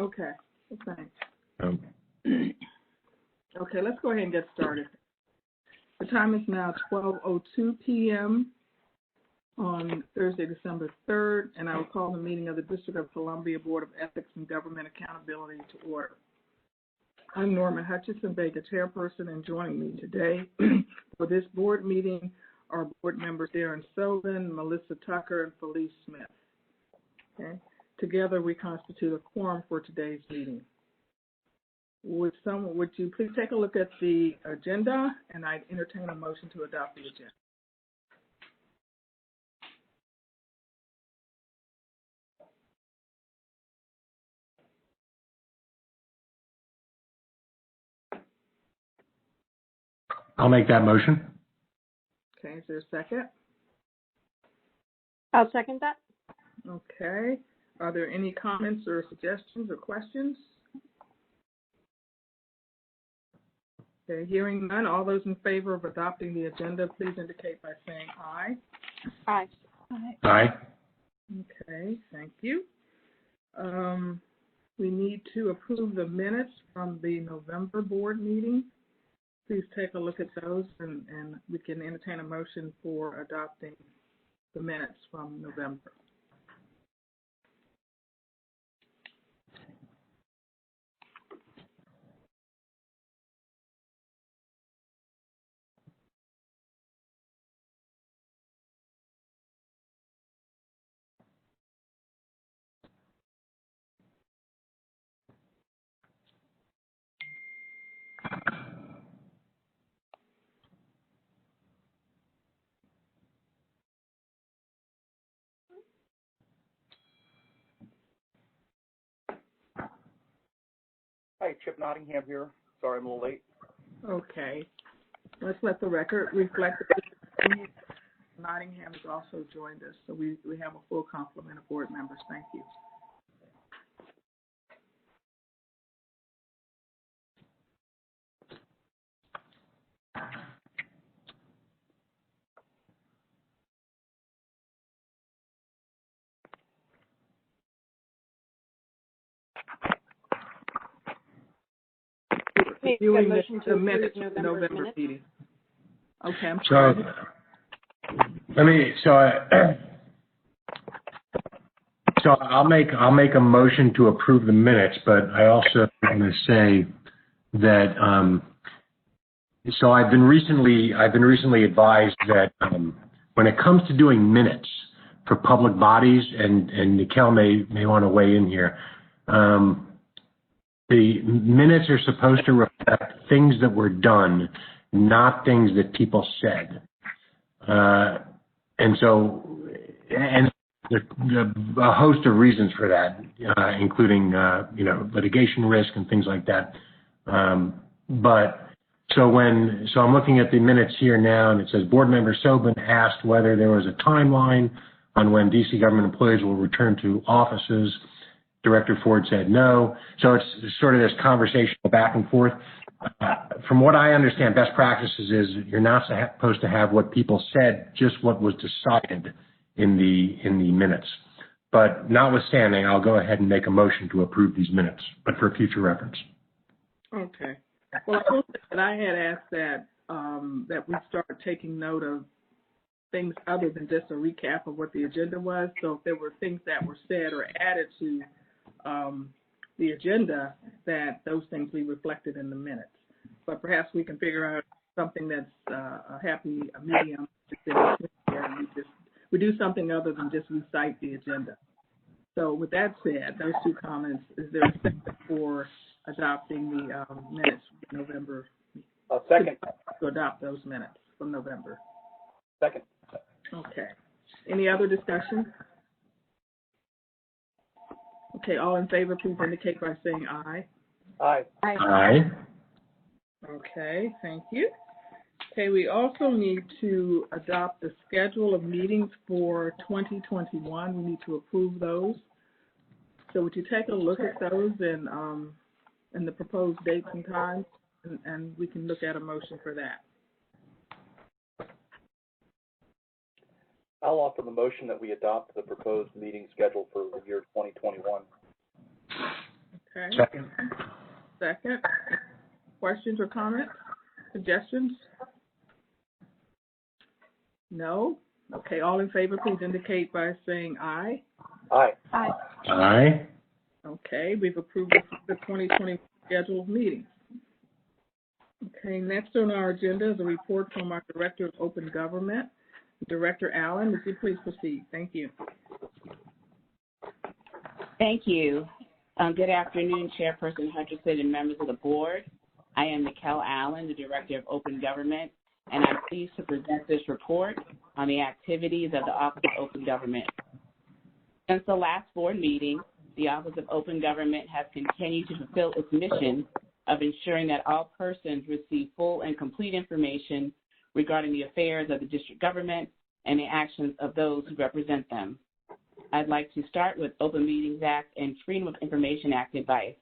Okay, well, thanks. Um, Okay, let's go ahead and get started. The time is now 12:02 p.m. on Thursday, December 3rd, and I will call the meeting of the District of Columbia Board of Ethics and Government Accountability to order. I'm Norma Hutcheson, BEGA Chairperson, and joining me today for this board meeting are board members Darren Sobin, Melissa Tucker, and Felice Smith. Okay. Together, we constitute a quorum for today's meeting. Would you please take a look at the agenda, and I entertain a motion to adopt the agenda. I'll make that motion. Okay, is there a second? I'll second that. Okay. Are there any comments or suggestions or questions? Okay, hearing none, all those in favor of adopting the agenda, please indicate by saying aye. Aye. Aye. Okay, thank you. We need to approve the minutes from the November board meeting. Please take a look at those, and we can entertain a motion for adopting the minutes from November. Hi, Chip Nottingham here. Sorry I'm a little late. Okay. Let's let the record reflect that Nottingham has also joined us, so we have a full complement of board members. Thank you. Reviewing the minutes of the November meeting. Okay, I'm sorry. So I'll make a motion to approve the minutes, but I also want to say that so I've been recently advised that when it comes to doing minutes for public bodies, and Niquelle may want to weigh in here. The minutes are supposed to reflect things that were done, not things that people said. And a host of reasons for that, including, litigation risk and things like that. So I'm looking at the minutes here now, and it says Board Member Sobin asked whether there was a timeline on when DC government employees will return to offices. Director Ford said no. So it's sort of this conversational back and forth. From what I understand, best practices is you're not supposed to have what people said, just what was decided in the minutes. But notwithstanding, I'll go ahead and make a motion to approve these minutes, but for future reference. Okay. Well, I will say that I had asked that we start taking note of things other than just a recap of what the agenda was. So if there were things that were said or added to the agenda, that those things be reflected in the minutes. But perhaps we can figure out something that's a happy medium. We do something other than just recite the agenda. So with that said, those two comments, is there a second for adopting the minutes from November? Second. To adopt those minutes from November. Second. Okay. Any other discussion? Okay, all in favor, please indicate by saying aye. Aye. Aye. Aye. Okay, thank you. Okay, we also need to adopt the schedule of meetings for 2021. We need to approve those. So would you take a look at those and the proposed dates and times, and we can look at a motion for that. I'll offer the motion that we adopt the proposed meeting schedule for the year 2021. Okay. Second. Second. Questions or comments? Suggestions? No? Okay, all in favor, please indicate by saying aye. Aye. Aye. Aye. Okay, we've approved the 2020 scheduled meetings. Okay, next on our agenda is a report from our Director of Open Government, Director Allen. Would you please proceed? Thank you. Thank you. Good afternoon, Chairperson Hutcheson and members of the board. I am Niquelle Allen, the Director of Open Government, and I'm pleased to present this report on the activities of the Office of Open Government. Since the last board meeting, the Office of Open Government has continued to fulfill its mission of ensuring that all persons receive full and complete information regarding the affairs of the district government and the actions of those who represent them. I'd like to start with Open Meetings Act and Freedom of Information Act advice.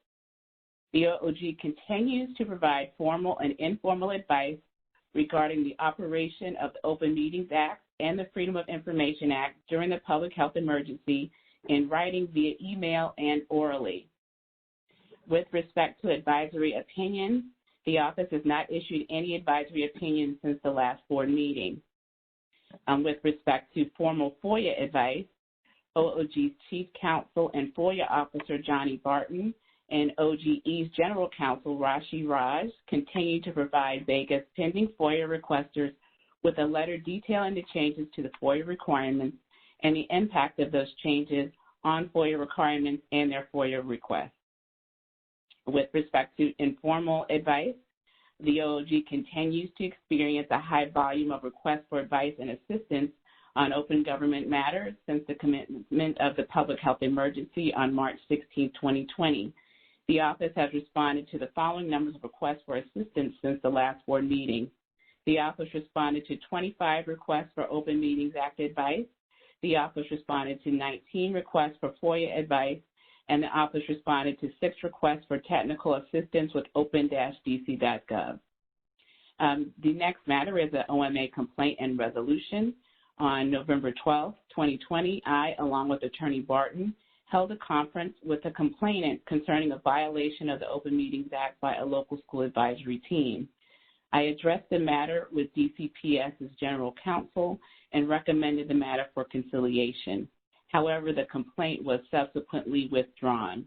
The OOG continues to provide formal and informal advice regarding the operation of the Open Meetings Act and the Freedom of Information Act during the public health emergency in writing via email and orally. With respect to advisory opinions, the office has not issued any advisory opinions since the last board meeting. With respect to formal FOIA advice, OOG's Chief Counsel and FOIA Officer Johnny Barton and OGE's General Counsel Rashi Raj continue to provide BEGA's pending FOIA requesters with a letter detailing the changes to the FOIA requirements and the impact of those changes on FOIA requirements and their FOIA requests. With respect to informal advice, the OOG continues to experience a high volume of requests for advice and assistance on open government matters since the commencement of the public health emergency on March 16, 2020. The office has responded to the following numbers of requests for assistance since the last board meeting. The office responded to 25 requests for Open Meetings Act advice. The office responded to 19 requests for FOIA advice, and the office responded to 6 requests for technical assistance with open-dc.gov. The next matter is an OMA Complaint and Resolution. On November 12, 2020, I, along with Attorney Barton, held a conference with a complainant concerning a violation of the Open Meetings Act by a local school advisory team. I addressed the matter with DCPS's General Counsel and recommended the matter for conciliation. However, the complaint was subsequently withdrawn.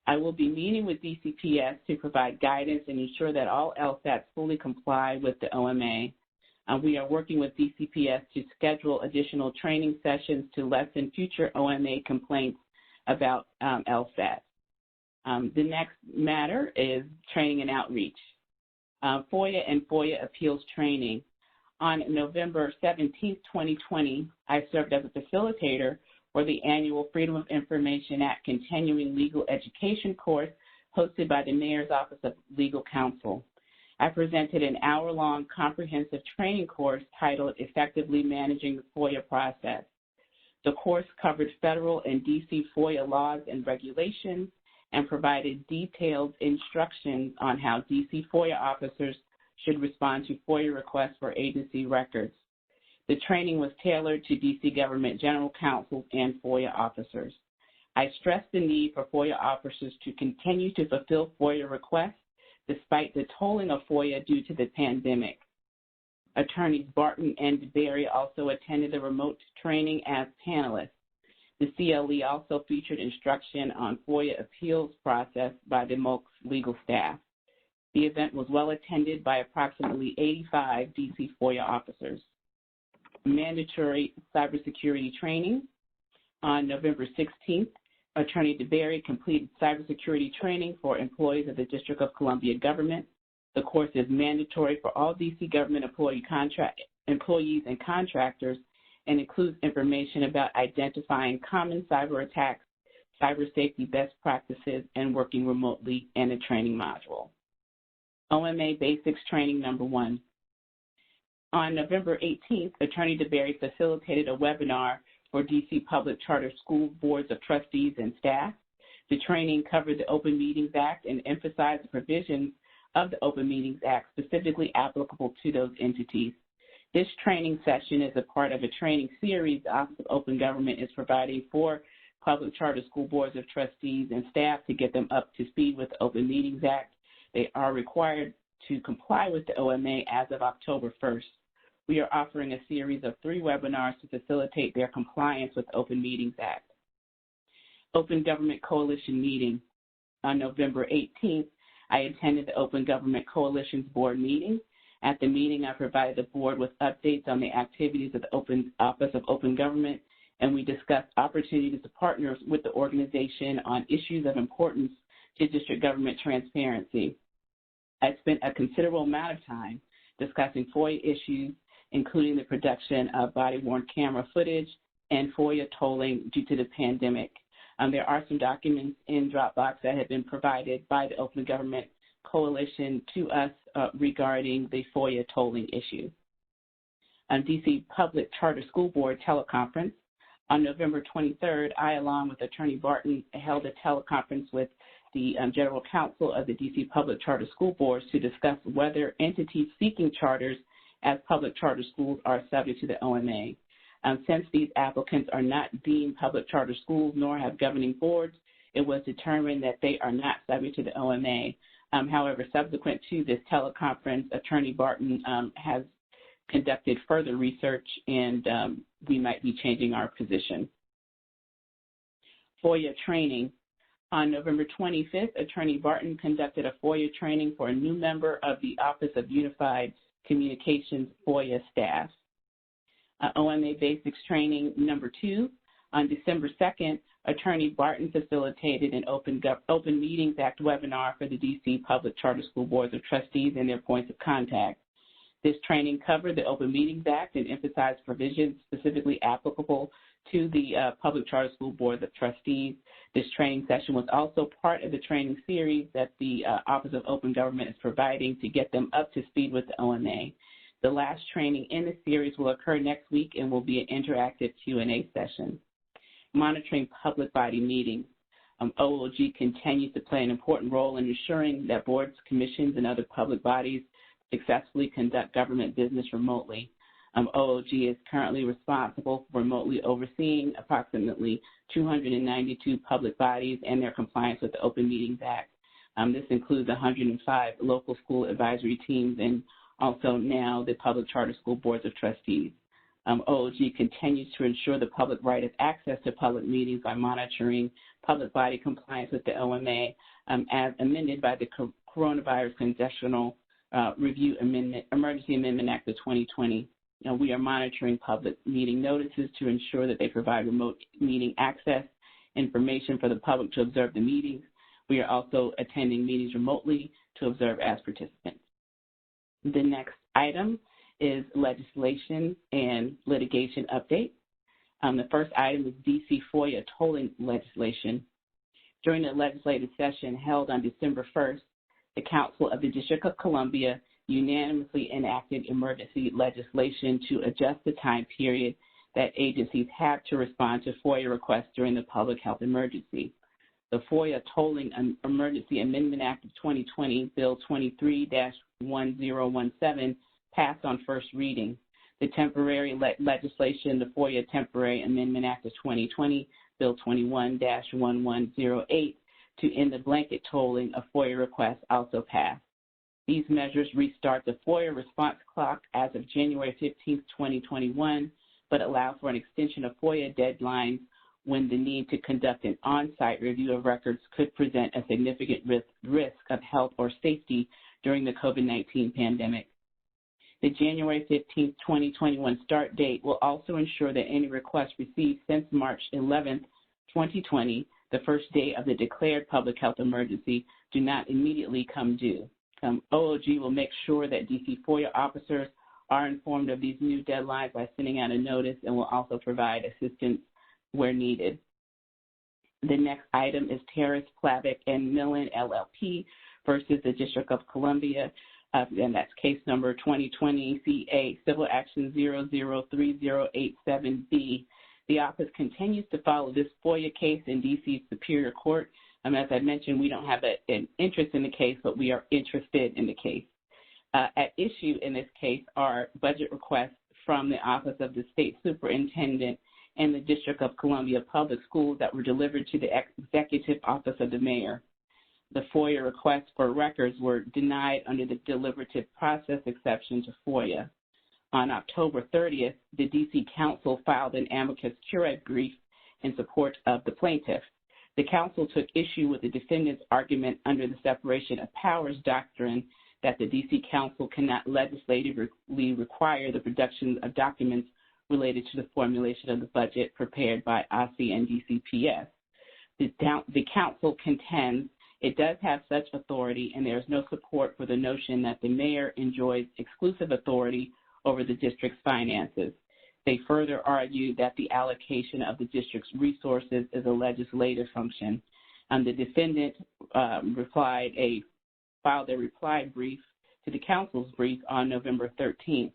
I will be meeting with DCPS to provide guidance and ensure that all LSATs fully comply with the OMA. We are working with DCPS to schedule additional training sessions to lessen future OMA complaints about LSAT. The next matter is training and outreach. FOIA and FOIA appeals training. On November 17, 2020, I served as a facilitator for the annual Freedom of Information Act Continuing Legal Education course hosted by the Mayor's Office of Legal Counsel. I presented an hour-long comprehensive training course titled Effectively Managing the FOIA Process. The course covered federal and D.C. FOIA laws and regulations and provided detailed instructions on how D.C. FOIA officers should respond to FOIA requests for agency records. The training was tailored to D.C. government general counsels and FOIA officers. I stressed the need for FOIA officers to continue to fulfill FOIA requests despite the tolling of FOIA due to the pandemic. Attorneys Barton and DeBerry also attended the remote training as panelists. The CLE also featured instruction on FOIA appeals process by the MOC's legal staff. The event was well attended by approximately 85 D.C. FOIA officers. Mandatory cybersecurity training. On November 16th, Attorney DeBerry completed cybersecurity training for employees of the District of Columbia government. The course is mandatory for all D.C. government employees and contractors and includes information about identifying common cyber attacks, cyber safety best practices, and working remotely, and a training module. OMA Basics Training Number 1. On November 18th, Attorney DeBerry facilitated a webinar for D.C. Public Charter School Boards of Trustees and staff. The training covered the Open Meetings Act and emphasized the provisions of the Open Meetings Act specifically applicable to those entities. This training session is a part of a training series the Office of Open Government is providing for public charter school boards of trustees and staff to get them up to speed with the Open Meetings Act. They are required to comply with the OMA as of October 1st. We are offering a series of 3 webinars to facilitate their compliance with the Open Meetings Act. Open Government Coalition meeting. On November 18th, I attended the Open Government Coalition's board meeting. At the meeting, I provided the board with updates on the activities of the Office of Open Government, and we discussed opportunities to partner with the organization on issues of importance to district government transparency. I spent a considerable amount of time discussing FOIA issues, including the production of body-worn camera footage and FOIA tolling due to the pandemic. There are some documents in Dropbox that have been provided by the Open Government Coalition to us regarding the FOIA tolling issue. DC Public Charter School Board teleconference. On November 23rd, I, along with Attorney Barton, held a teleconference with the General Counsel of the DC Public Charter School Boards to discuss whether entities seeking charters as public charter schools are subject to the OMA. Since these applicants are not deemed public charter schools nor have governing boards, it was determined that they are not subject to the OMA. However, subsequent to this teleconference, Attorney Barton has conducted further research, and we might be changing our position. FOIA training. On November 25th, Attorney Barton conducted a FOIA training for a new member of the Office of Unified Communications FOIA staff. OMA Basics Training number 2. On December 2nd, Attorney Barton facilitated an Open Meetings Act webinar for the DC Public Charter School Boards of Trustees and their points of contact. This training covered the Open Meetings Act and emphasized provisions specifically applicable to the Public Charter School Boards of Trustees. This training session was also part of the training series that the Office of Open Government is providing to get them up to speed with the OMA. The last training in the series will occur next week and will be an interactive Q&A session. Monitoring public body meetings. OOG continues to play an important role in ensuring that boards, commissions, and other public bodies successfully conduct government business remotely. OOG is currently responsible for remotely overseeing approximately 292 public bodies and their compliance with the Open Meetings Act. This includes 105 local school advisory teams and also now the Public Charter School Boards of Trustees. OOG continues to ensure the public right of access to public meetings by monitoring public body compliance with the OMA as amended by the Coronavirus Congressional Review Emergency Amendment Act of 2020. We are monitoring public meeting notices to ensure that they provide remote meeting access information for the public to observe the meetings. We are also attending meetings remotely to observe as participants. The next item is legislation and litigation update. The first item is DC FOIA tolling legislation. During the legislative session held on December 1st, the Council of the District of Columbia unanimously enacted emergency legislation to adjust the time period that agencies have to respond to FOIA requests during the public health emergency. The FOIA Tolling Emergency Amendment Act of 2020, Bill 23-1017, passed on first reading. The temporary legislation, the FOIA Temporary Amendment Act of 2020, Bill 21-1108, to end the blanket tolling of FOIA requests also passed. These measures restart the FOIA response clock as of January 15, 2021, but allow for an extension of FOIA deadlines when the need to conduct an on-site review of records could present a significant risk of health or safety during the COVID-19 pandemic. The January 15, 2021 start date will also ensure that any requests received since March 11, 2020, the first day of the declared public health emergency, do not immediately come due. OOG will make sure that DC FOIA officers are informed of these new deadlines by sending out a notice and will also provide assistance where needed. The next item is Terrace, Plavick, and Millen, LLP versus the District of Columbia, and that's case number 2020 CA Civil Action 003087B. The office continues to follow this FOIA case in DC Superior Court. As I mentioned, we don't have an interest in the case, but we are interested in the case. At issue in this case are budget requests from the Office of the State Superintendent and the District of Columbia Public Schools that were delivered to the Executive Office of the Mayor. The FOIA requests for records were denied under the deliberative process exception to FOIA. On October 30th, the D.C. Council filed an amicus curiae brief in support of the plaintiff. The council took issue with the defendant's argument under the separation of powers doctrine that the D.C. Council cannot legislatively require the production of documents related to the formulation of the budget prepared by OSCE and DCPS. The council contends it does have such authority, and there is no support for the notion that the mayor enjoys exclusive authority over the district's finances. They further argue that the allocation of the district's resources is a legislative function. The defendant filed a reply brief to the council's brief on November 13th.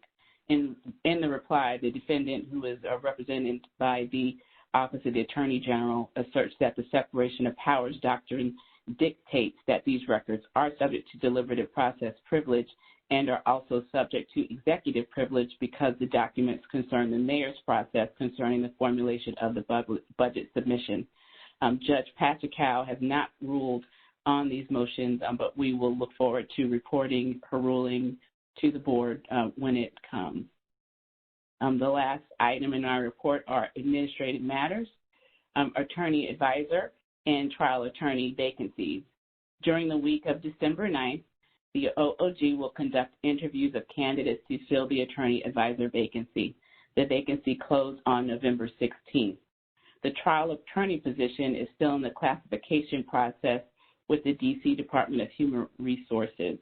In the reply, the defendant, who is represented by the Office of the Attorney General, asserts that the separation of powers doctrine dictates that these records are subject to deliberative process privilege and are also subject to executive privilege because the documents concern the mayor's process concerning the formulation of the budget submission. Judge Patricow has not ruled on these motions, but we will look forward to reporting her ruling to the board when it comes. The last item in our report are administrative matters, attorney advisor, and trial attorney vacancies. During the week of December 9th, the OOG will conduct interviews of candidates to fill the attorney advisor vacancy. The vacancy closed on November 16th. The trial attorney position is still in the classification process with the D.C. Department of Human Resources.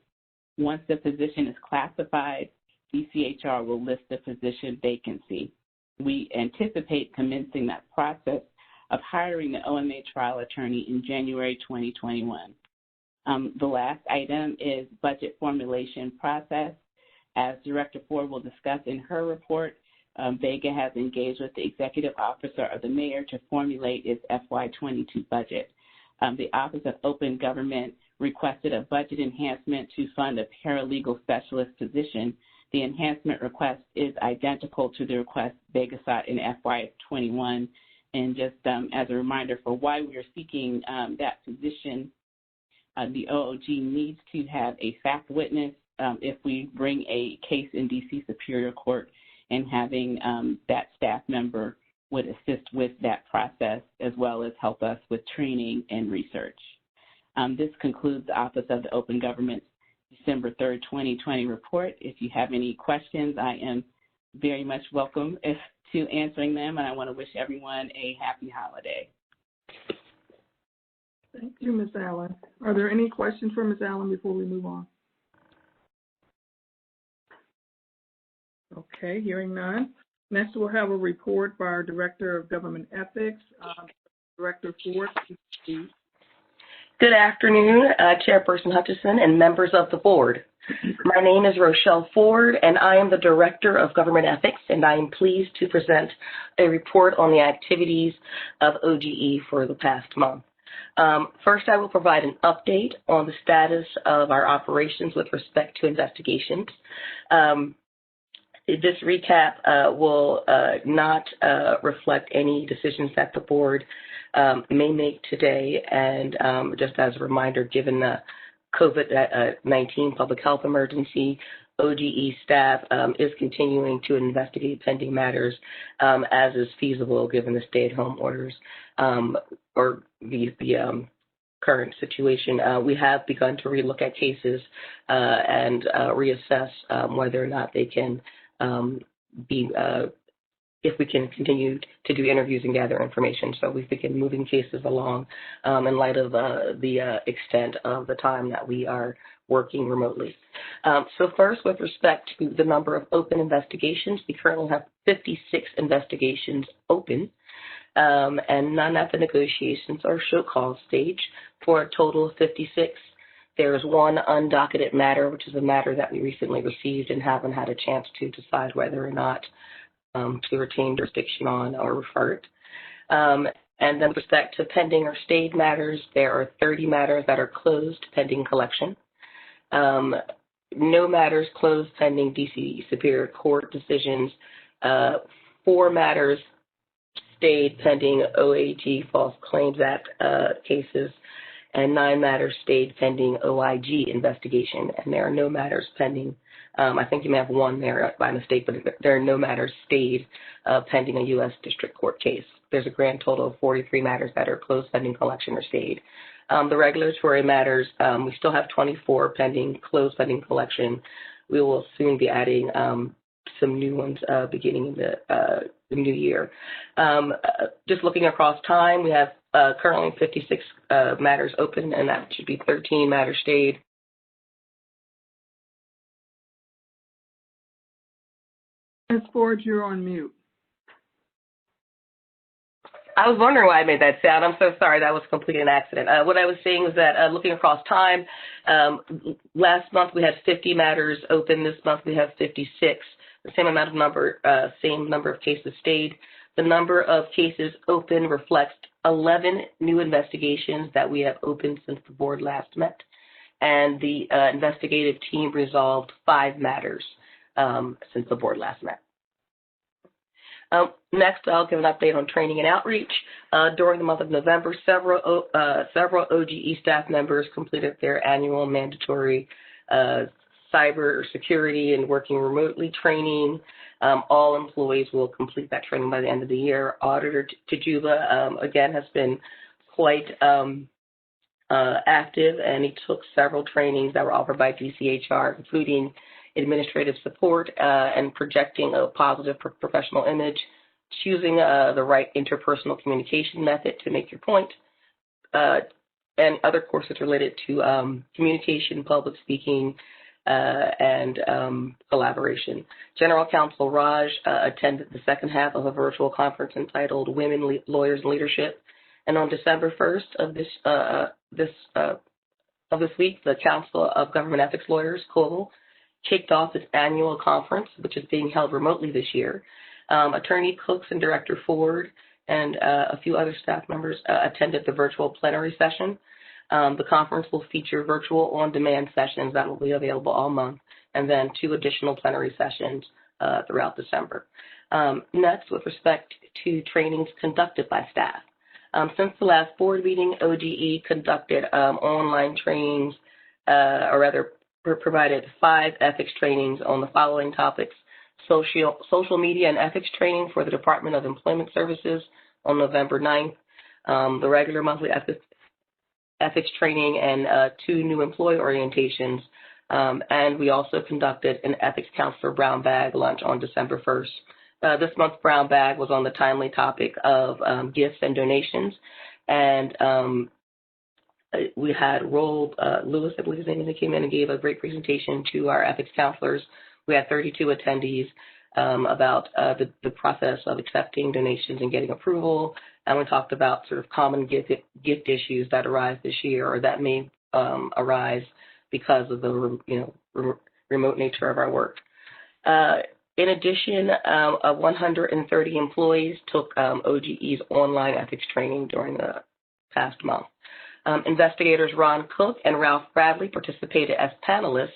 Once the position is classified, DCHR will list the position vacancy. We anticipate commencing that process of hiring the OMA trial attorney in January 2021. The last item is budget formulation process. As Director Ford will discuss in her report, BEGA has engaged with the Executive Officer of the Mayor to formulate its FY22 budget. The Office of Open Government requested a budget enhancement to fund a paralegal specialist position. The enhancement request is identical to the request BEGA sought in FY21. And just as a reminder for why we are seeking that position, the OOG needs to have a fact witness if we bring a case in D.C. Superior Court, and having that staff member would assist with that process as well as help us with training and research. This concludes the Office of the Open Government's December 3rd, 2020 report. If you have any questions, I am very much welcome to answering them, and I want to wish everyone a happy holiday. Thank you, Ms. Allen. Are there any questions for Ms. Allen before we move on? Okay, hearing none. Next, we'll have a report by our Director of Government Ethics, Director Ford. Please. Good afternoon, Chairperson Hutcheson and members of the board. My name is Rochelle Ford, and I am the Director of Government Ethics, and I am pleased to present a report on the activities of OGE for the past month. First, I will provide an update on the status of our operations with respect to investigations. This recap will not reflect any decisions that the board may make today, and just as a reminder, given the COVID-19 public health emergency, OGE staff is continuing to investigate pending matters as is feasible given the stay-at-home orders or the current situation. We have begun to relook at cases and reassess whether or not they can if we can continue to do interviews and gather information. So we've begun moving cases along in light of the extent of the time that we are working remotely. So first, with respect to the number of open investigations, we currently have 56 investigations open, and none at the negotiations or show cause stage, for a total of 56. There is one undocketed matter, which is a matter that we recently received and haven't had a chance to decide whether or not to retain jurisdiction on or refer it. And then with respect to pending or stayed matters, there are 30 matters that are closed pending collection. No matters closed pending D.C. Superior Court decisions. 4 matters stayed pending OAG False Claims Act cases, and 9 matters stayed pending OIG investigation, and there are no matters pending. I think you may have one there by mistake, but there are no matters stayed pending a U.S. District Court case. There's a grand total of 43 matters that are closed pending collection or stayed. The regulatory matters, we still have 24 pending, closed pending collection. We will soon be adding some new ones beginning in the new year. Just looking across time, we have currently 56 matters open, and that should be 13 matters stayed. Ms. Ford, you're on mute. I was wondering why I made that sound. I'm so sorry. That was completely an accident. What I was saying was that looking across time, last month we had 50 matters open. This month we have 56. The same number of cases stayed. The number of cases open reflects 11 new investigations that we have opened since the board last met, and the investigative team resolved 5 matters since the board last met. Next, I'll give an update on training and outreach. During the month of November, several OGE staff members completed their annual mandatory cyber security and working remotely training. All employees will complete that training by the end of the year. Auditor Tajuba, again, has been quite active, and he took several trainings that were offered by DCHR, including administrative support and projecting a positive professional image, choosing the right interpersonal communication method to make your point, and other courses related to communication, public speaking, and collaboration. General Counsel Raj attended the second half of a virtual conference entitled Women Lawyers and Leadership, and on December 1st of this week, the Council of Government Ethics Lawyers, COLE, kicked off its annual conference, which is being held remotely this year. Attorney Cooks and Director Ford and a few other staff members attended the virtual plenary session. The conference will feature virtual on-demand sessions that will be available all month, and then 2 additional plenary sessions throughout December. Next, with respect to trainings conducted by staff. Since the last board meeting, OGE conducted online trainings, or rather provided 5 ethics trainings on the following topics: social media and ethics training for the Department of Employment Services on November 9th, the regular monthly ethics training, and 2 new employee orientations. And we also conducted an ethics counselor brown bag lunch on December 1st. This month's brown bag was on the timely topic of gifts and donations, and we had Roll Lewis, I believe his name is, came in and gave a great presentation to our ethics counselors. We had 32 attendees about the process of accepting donations and getting approval, and we talked about sort of common gift issues that arise this year or that may arise because of the remote nature of our work. In addition, 130 employees took OGE's online ethics training during the past month. Investigators Ron Cook and Ralph Bradley participated as panelists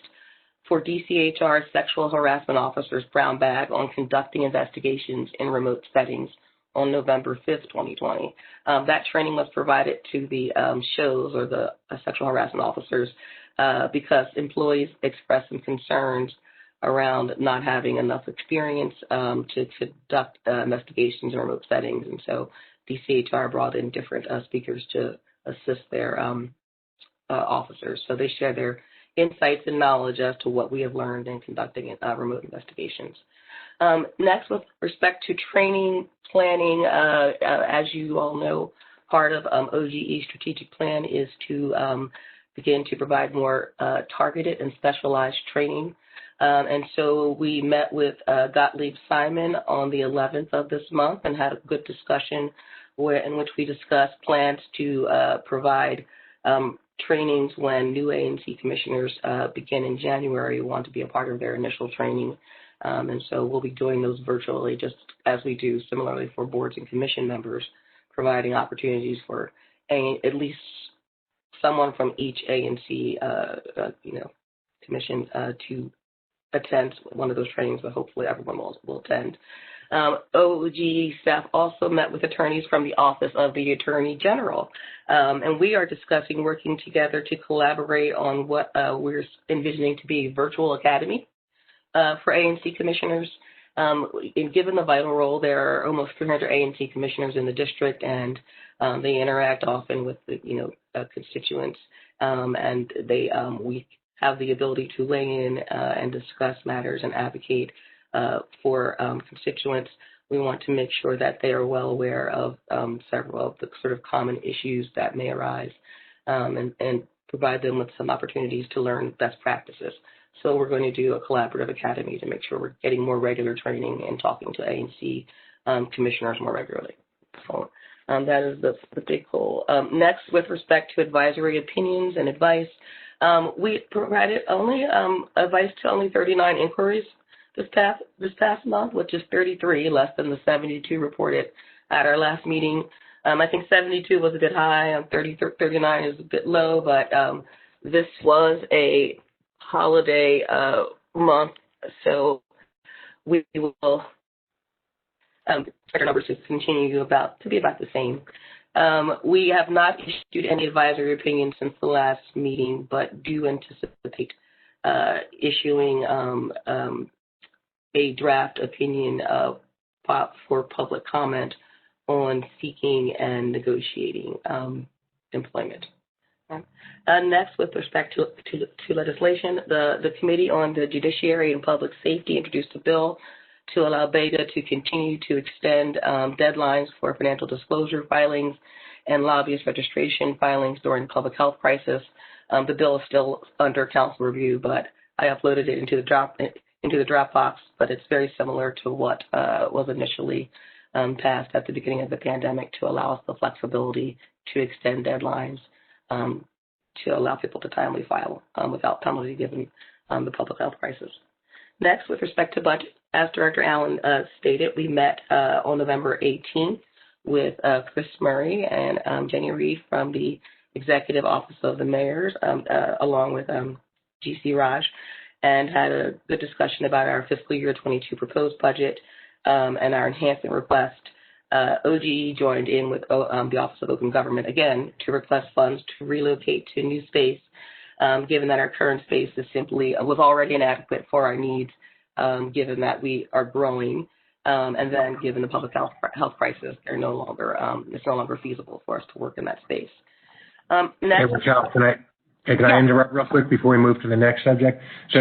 for DCHR's Sexual Harassment Officer's Brown Bag on conducting investigations in remote settings on November 5th, 2020. That training was provided to the shows or the sexual harassment officers because employees expressed some concerns around not having enough experience to conduct investigations in remote settings. And so DCHR brought in different speakers to assist their officers. So they share their insights and knowledge as to what we have learned in conducting remote investigations. Next, with respect to training planning, as you all know, part of OGE's strategic plan is to begin to provide more targeted and specialized training. And so we met with Gottlieb Simon on the 11th of this month and had a good discussion in which we discussed plans to provide trainings when new ANC commissioners begin in January, want to be a part of their initial training. And so we'll be doing those virtually, just as we do similarly for boards and commission members, providing opportunities for at least someone from each ANC commission to attend one of those trainings, but hopefully everyone will attend. OG staff also met with attorneys from the Office of the Attorney General, and we are discussing working together to collaborate on what we're envisioning to be a virtual academy for ANC commissioners. And given the vital role, there are almost 300 ANC commissioners in the district, and they interact often with the, constituents, and we have the ability to weigh in and discuss matters and advocate for constituents. We want to make sure that they are well aware of several of the sort of common issues that may arise, and provide them with some opportunities to learn best practices. So we're going to do a collaborative academy to make sure we're getting more regular training and talking to ANC commissioners more regularly. So that is the big goal. Next, with respect to advisory opinions and advice, we provided only advice to only 39 inquiries this past month, which is 33, less than the 72 reported at our last meeting. I think 72 was a bit high, 39 is a bit low, but this was a holiday month, so we will expect our numbers to continue to be about the same. We have not issued any advisory opinions since the last meeting, but do anticipate issuing a draft opinion for public comment on seeking and negotiating employment. Next, with respect to legislation, the Committee on the Judiciary and Public Safety introduced a bill to allow BEGA to continue to extend deadlines for financial disclosure filings and lobbyist registration filings during the public health crisis. The bill is still under council review, but I uploaded it into the Dropbox, but it's very similar to what was initially passed at the beginning of the pandemic to allow us the flexibility to extend deadlines to allow people to timely file without penalty given the public health crisis. Next, with respect to budget, as Director Allen stated, we met on November 18th with Chris Murray and Jenny Reed from the Executive Office of the Mayors, along with GC Raj, and had a good discussion about our fiscal year 22 proposed budget and our enhancement request. OGE joined in with the Office of Open Government again to request funds to relocate to new space, given that our current space was already inadequate for our needs, given that we are growing, and then given the public health crisis, it's no longer feasible for us to work in that space. Next, hey, Rochelle, can I interrupt real quick before we move to the next subject? So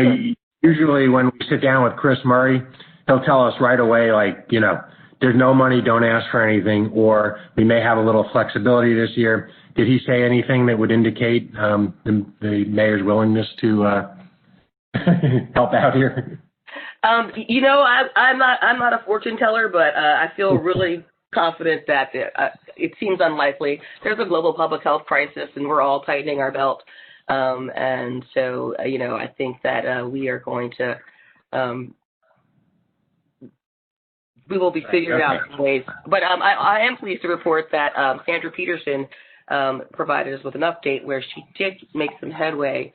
usually when we sit down with Chris Murray, he'll tell us right away, there's no money, don't ask for anything, or we may have a little flexibility this year. Did he say anything that would indicate the mayor's willingness to help out here? I'm not a fortune teller, but I feel really confident that it seems unlikely. There's a global public health crisis, and we're all tightening our belt. And so, I think that we are going to we will be figuring out ways. But I am pleased to report that Sandra Peterson provided us with an update where she did make some headway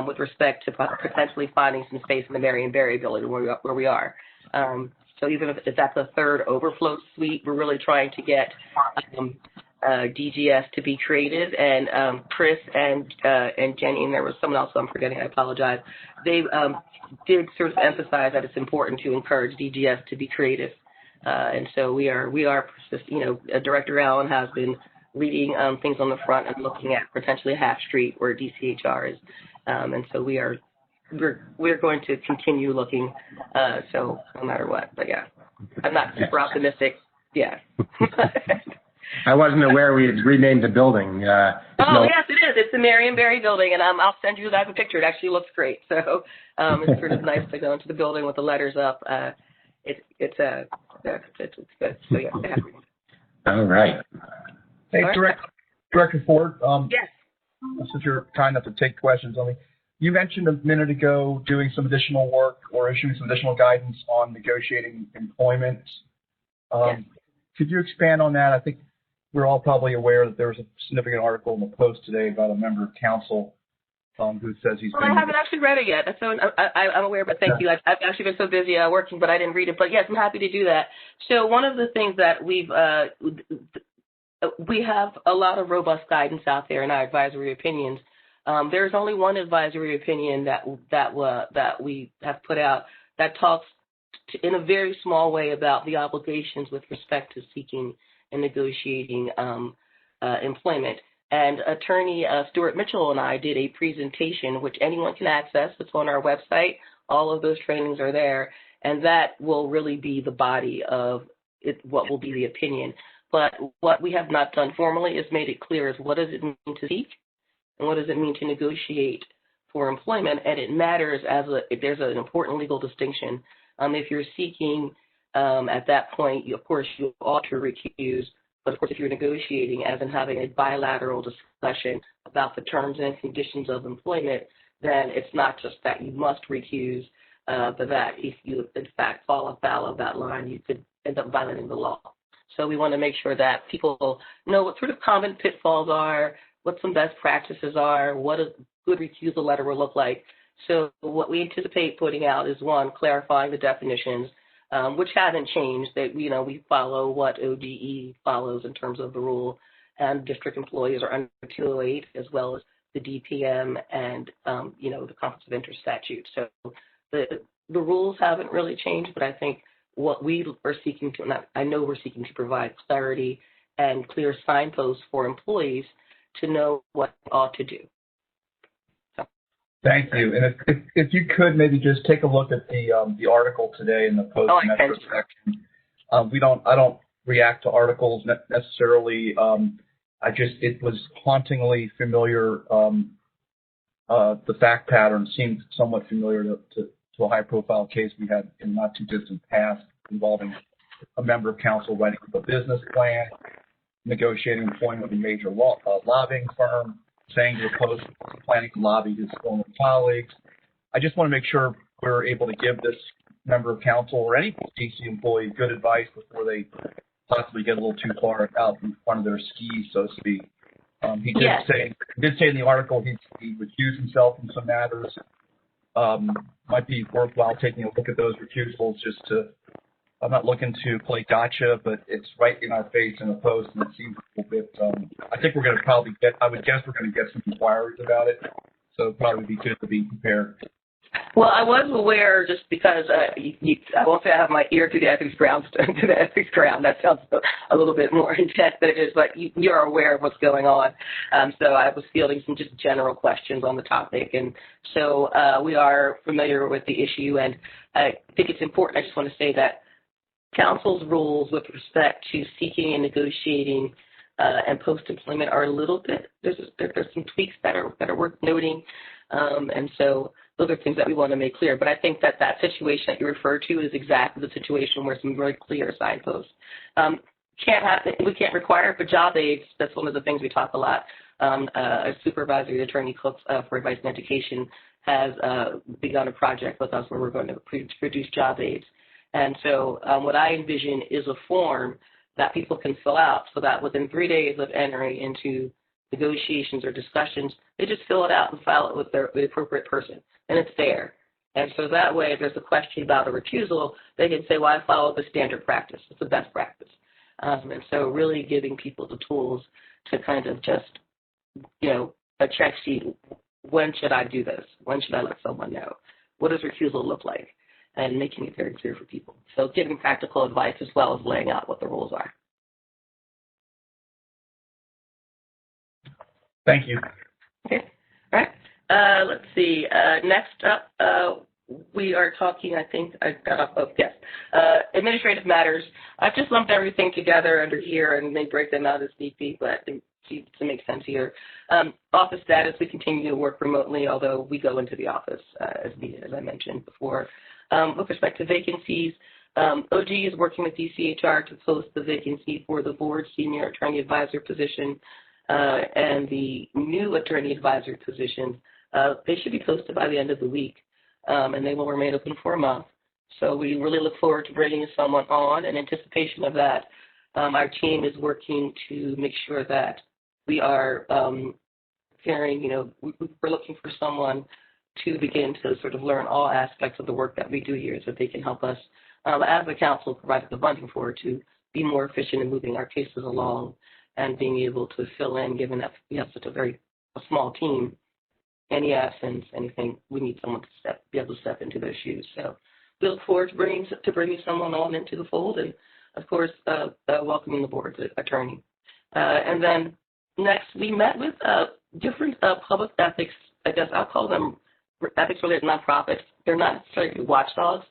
with respect to potentially finding some space in the Marion Berry building where we are. So even if that's a third overflow suite, we're really trying to get DGS to be creative. And Chris and Jenny, and there was someone else who I'm forgetting, I apologize, they did sort of emphasize that it's important to encourage DGS to be creative. And so we are, Director Allen has been reading things on the front and looking at potentially Half Street where DCHR is. And so we're going to continue looking, so no matter what. But yeah, I'm not super optimistic. Yeah. I wasn't aware we had renamed the building. Yes, it is. It's the Marion Berry building, and I'll send you that picture. It actually looks great. So it's sort of nice to go into the building with the letters up. It's good. So yeah. All right. Hey, Director Ford. Yes. Since you're kind enough to take questions on me, you mentioned a minute ago doing some additional work or issuing some additional guidance on negotiating employment. Yes. Could you expand on that? I think we're all probably aware that there was a significant article in the Post today about a member of council who says he's Well, been. I haven't actually read it yet, so I'm aware, but thank you. I've actually been so busy working, but I didn't read it. But yes, I'm happy to do that. So one of the things that we have a lot of robust guidance out there in our advisory opinions. There's only one advisory opinion that we have put out that talks in a very small way about the obligations with respect to seeking and negotiating employment. And Attorney Stuart Mitchell and I did a presentation, which anyone can access. It's on our website. All of those trainings are there, and that will really be the body of it, what will be the opinion. But what we have not done formally is made it clear is what does it mean to seek and what does it mean to negotiate for employment. And it matters there's an important legal distinction. If you're seeking at that point, of course, you ought to recuse. But of course, if you're negotiating, as in having a bilateral discussion about the terms and conditions of employment, then it's not just that you must recuse, but that if you, in fact, fall afoul of that line, you could end up violating the law. So we want to make sure that people know what sort of common pitfalls are, what some best practices are, what a good recusal letter will look like. So what we anticipate putting out is, one, clarifying the definitions, which haven't changed. That we follow what ODE follows in terms of the rule, and district employees are under 208 as well as the DPM and the conflicts of interest statute. So the rules haven't really changed, but I think what we are seeking to, I know we're seeking to provide clarity and clear signposts for employees to know what they ought to do. Thank you. And if you could maybe just take a look at the article today in the Post Metro section. I don't react to articles necessarily. It was hauntingly familiar. The fact pattern seemed somewhat familiar to a high-profile case we had in not too distant past involving a member of council writing up a business plan, negotiating employment with a major lobbying firm, saying to the Post, planning to lobby his former colleagues. I just want to make sure we're able to give this member of council or any DC employee good advice before they possibly get a little too far out in front of their skis, so to speak. He did say in the article he recused himself from some matters. Might be worthwhile taking a look at those recusals I'm not looking to play gotcha, but it's right in our face in the Post, and it seems a little bit, I think we're going to I would guess we're going to get some inquiries about it, so it'd probably be good to be prepared. Well, I was aware just because I won't say I have my ear to the ethics ground. That sounds a little bit more intense than it is, but you're aware of what's going on. So I was fielding some just general questions on the topic, and so we are familiar with the issue, and I think it's important. I just want to say that Council's rules with respect to seeking and negotiating and post-employment are a little bit, there's some tweaks that are worth noting, and so those are things that we want to make clear. But I think that situation that you referred to is exactly the situation where some very clear signposts. We can't require for job aids. That's one of the things we talk a lot. A supervisory attorney, Cooks for Advice and Education, has begun a project with us where we're going to produce job aids. And so what I envision is a form that people can fill out so that within 3 days of entering into negotiations or discussions, they just fill it out and file it with the appropriate person, and it's there. And so that way, if there's a question about a recusal, they can say, well, I follow the standard practice. It's the best practice. And so really giving people the tools to kind of just, a check sheet. When should I do this? When should I let someone know? What does recusal look like? And making it very clear for people. So giving practical advice as well as laying out what the rules are. Thank you. Okay. All right. Let's see. Next up, we are talking, I think I got off of, yes, administrative matters. I've just lumped everything together under here and may break them out as need be, but I think to make sense here. Office status, we continue to work remotely, although we go into the office as needed, as I mentioned before. With respect to vacancies, OG is working with DCHR to post the vacancy for the board senior attorney advisor position and the new attorney advisor position. They should be posted by the end of the week, and they will remain open for a month. So we really look forward to bringing someone on. In anticipation of that, our team is working to make sure that we are caring, we're looking for someone to begin to sort of learn all aspects of the work that we do here so that they can help us, as the council provided the funding for, to be more efficient in moving our cases along and being able to fill in, given that we have such a small team. Any absence, anything, we need someone to be able to step into those shoes. So we look forward to bringing someone on into the fold, and of course, welcoming the board's attorney. And then next, we met with different public ethics, I guess I'll call them ethics-related nonprofits. They're not necessarily watchdogs,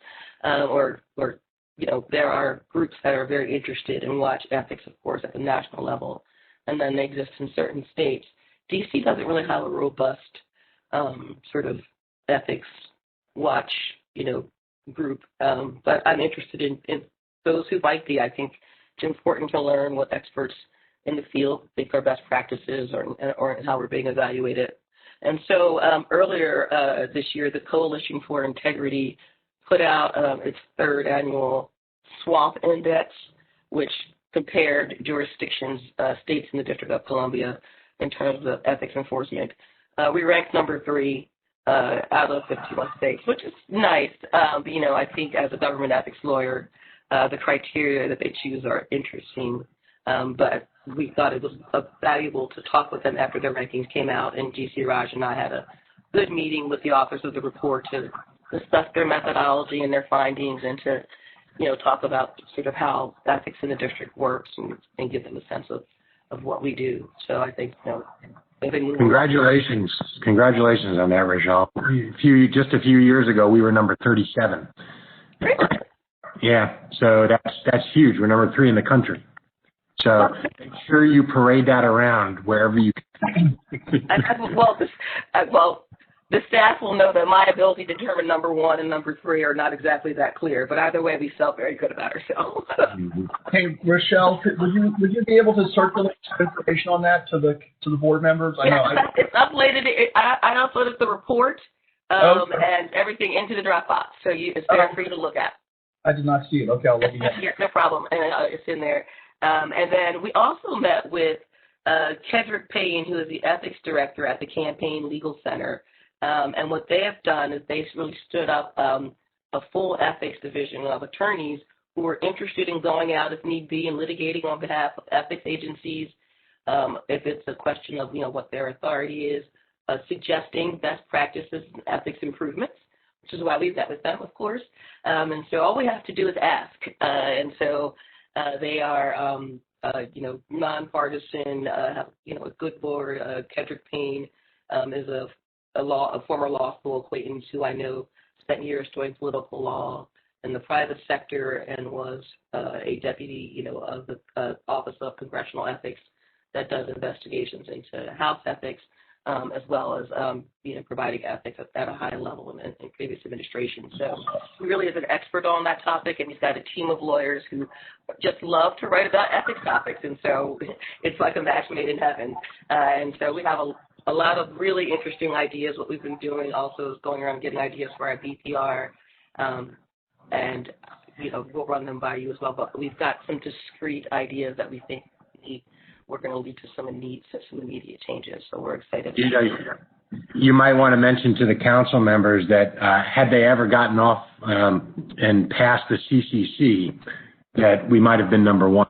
or there are groups that are very interested in watch ethics, of course, at the national level, and then they exist in certain states. DC doesn't really have a robust sort of ethics watch, group, but I'm interested in those who might be. I think it's important to learn what experts in the field think are best practices or how we're being evaluated. And so earlier this year, the Coalition for Integrity put out its third annual SWAMP Index, which compared jurisdictions, states in the District of Columbia in terms of ethics enforcement. We ranked number 3 out of 51 states, which is nice. I think as a government ethics lawyer, the criteria that they choose are interesting, but we thought it was valuable to talk with them after their rankings came out, and GC Raj and I had a good meeting with the authors of the report to discuss their methodology and their findings and to, talk about sort of how ethics in the district works and give them a sense of what we do. So I think, Congratulations on that, Rochelle. Just a few years ago, we were number 37. Yeah, so that's huge. We're number 3 in the country. So make sure you parade that around wherever you can. The staff will know that my ability to determine number 1 and number 3 are not exactly that clear, but either way, we felt very good about ourselves. Hey, Rochelle, would you be able to circulate some information on that to the board members? I know it's uploaded. I uploaded the report and everything into the Dropbox, so it's there for you to look at. I did not see it. Okay, I'll look again. Yeah, no problem, and it's in there. And then we also met with Kedrick Payne, who is the ethics director at the Campaign Legal Center. And what they have done is they really stood up a full ethics division of attorneys who are interested in going out if need be and litigating on behalf of ethics agencies, if it's a question of what their authority is, suggesting best practices and ethics improvements, which is why we met with them, of course. And so all we have to do is ask. And so they are nonpartisan, have a good board. Kedrick Payne is a former law school acquaintance who I know spent years doing political law in the private sector and was a deputy, of the Office of Congressional Ethics that does investigations into House ethics, as well as, providing ethics at a high level in previous administrations. So he really is an expert on that topic, and he's got a team of lawyers who just love to write about ethics topics, and so it's like a match made in heaven. And so we have a lot of really interesting ideas. What we've been doing also is going around getting ideas for our BPR, and we'll run them by you as well. But we've got some discrete ideas that we think we're going to lead to some immediate changes. So we're excited. You might want to mention to the council members that had they ever gotten off and passed the CCC, that we might have been number 1.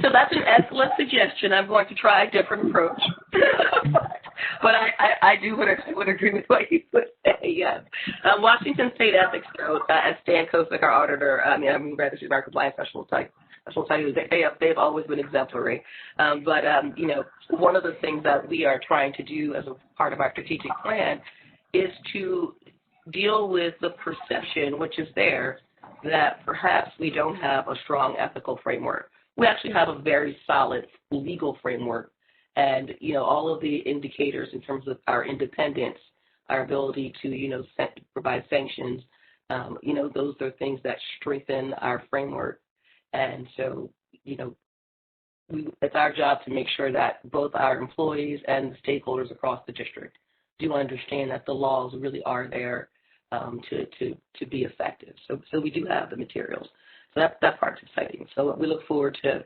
So that's an excellent suggestion. I'm going to try a different approach. But I would agree with what you would say, yes. Washington State Ethics, though, as Stan Kosick, our auditor, I'm rather see our compliance specialist, I will tell you they've always been exemplary. But one of the things that we are trying to do as a part of our strategic plan is to deal with the perception, which is there, that perhaps we don't have a strong ethical framework. We actually have a very solid legal framework, and all of the indicators in terms of our independence, our ability to provide sanctions, those are things that strengthen our framework. And so it's our job to make sure that both our employees and the stakeholders across the district do understand that the laws really are there to be effective. So we do have the materials. So that part's exciting. So we look forward to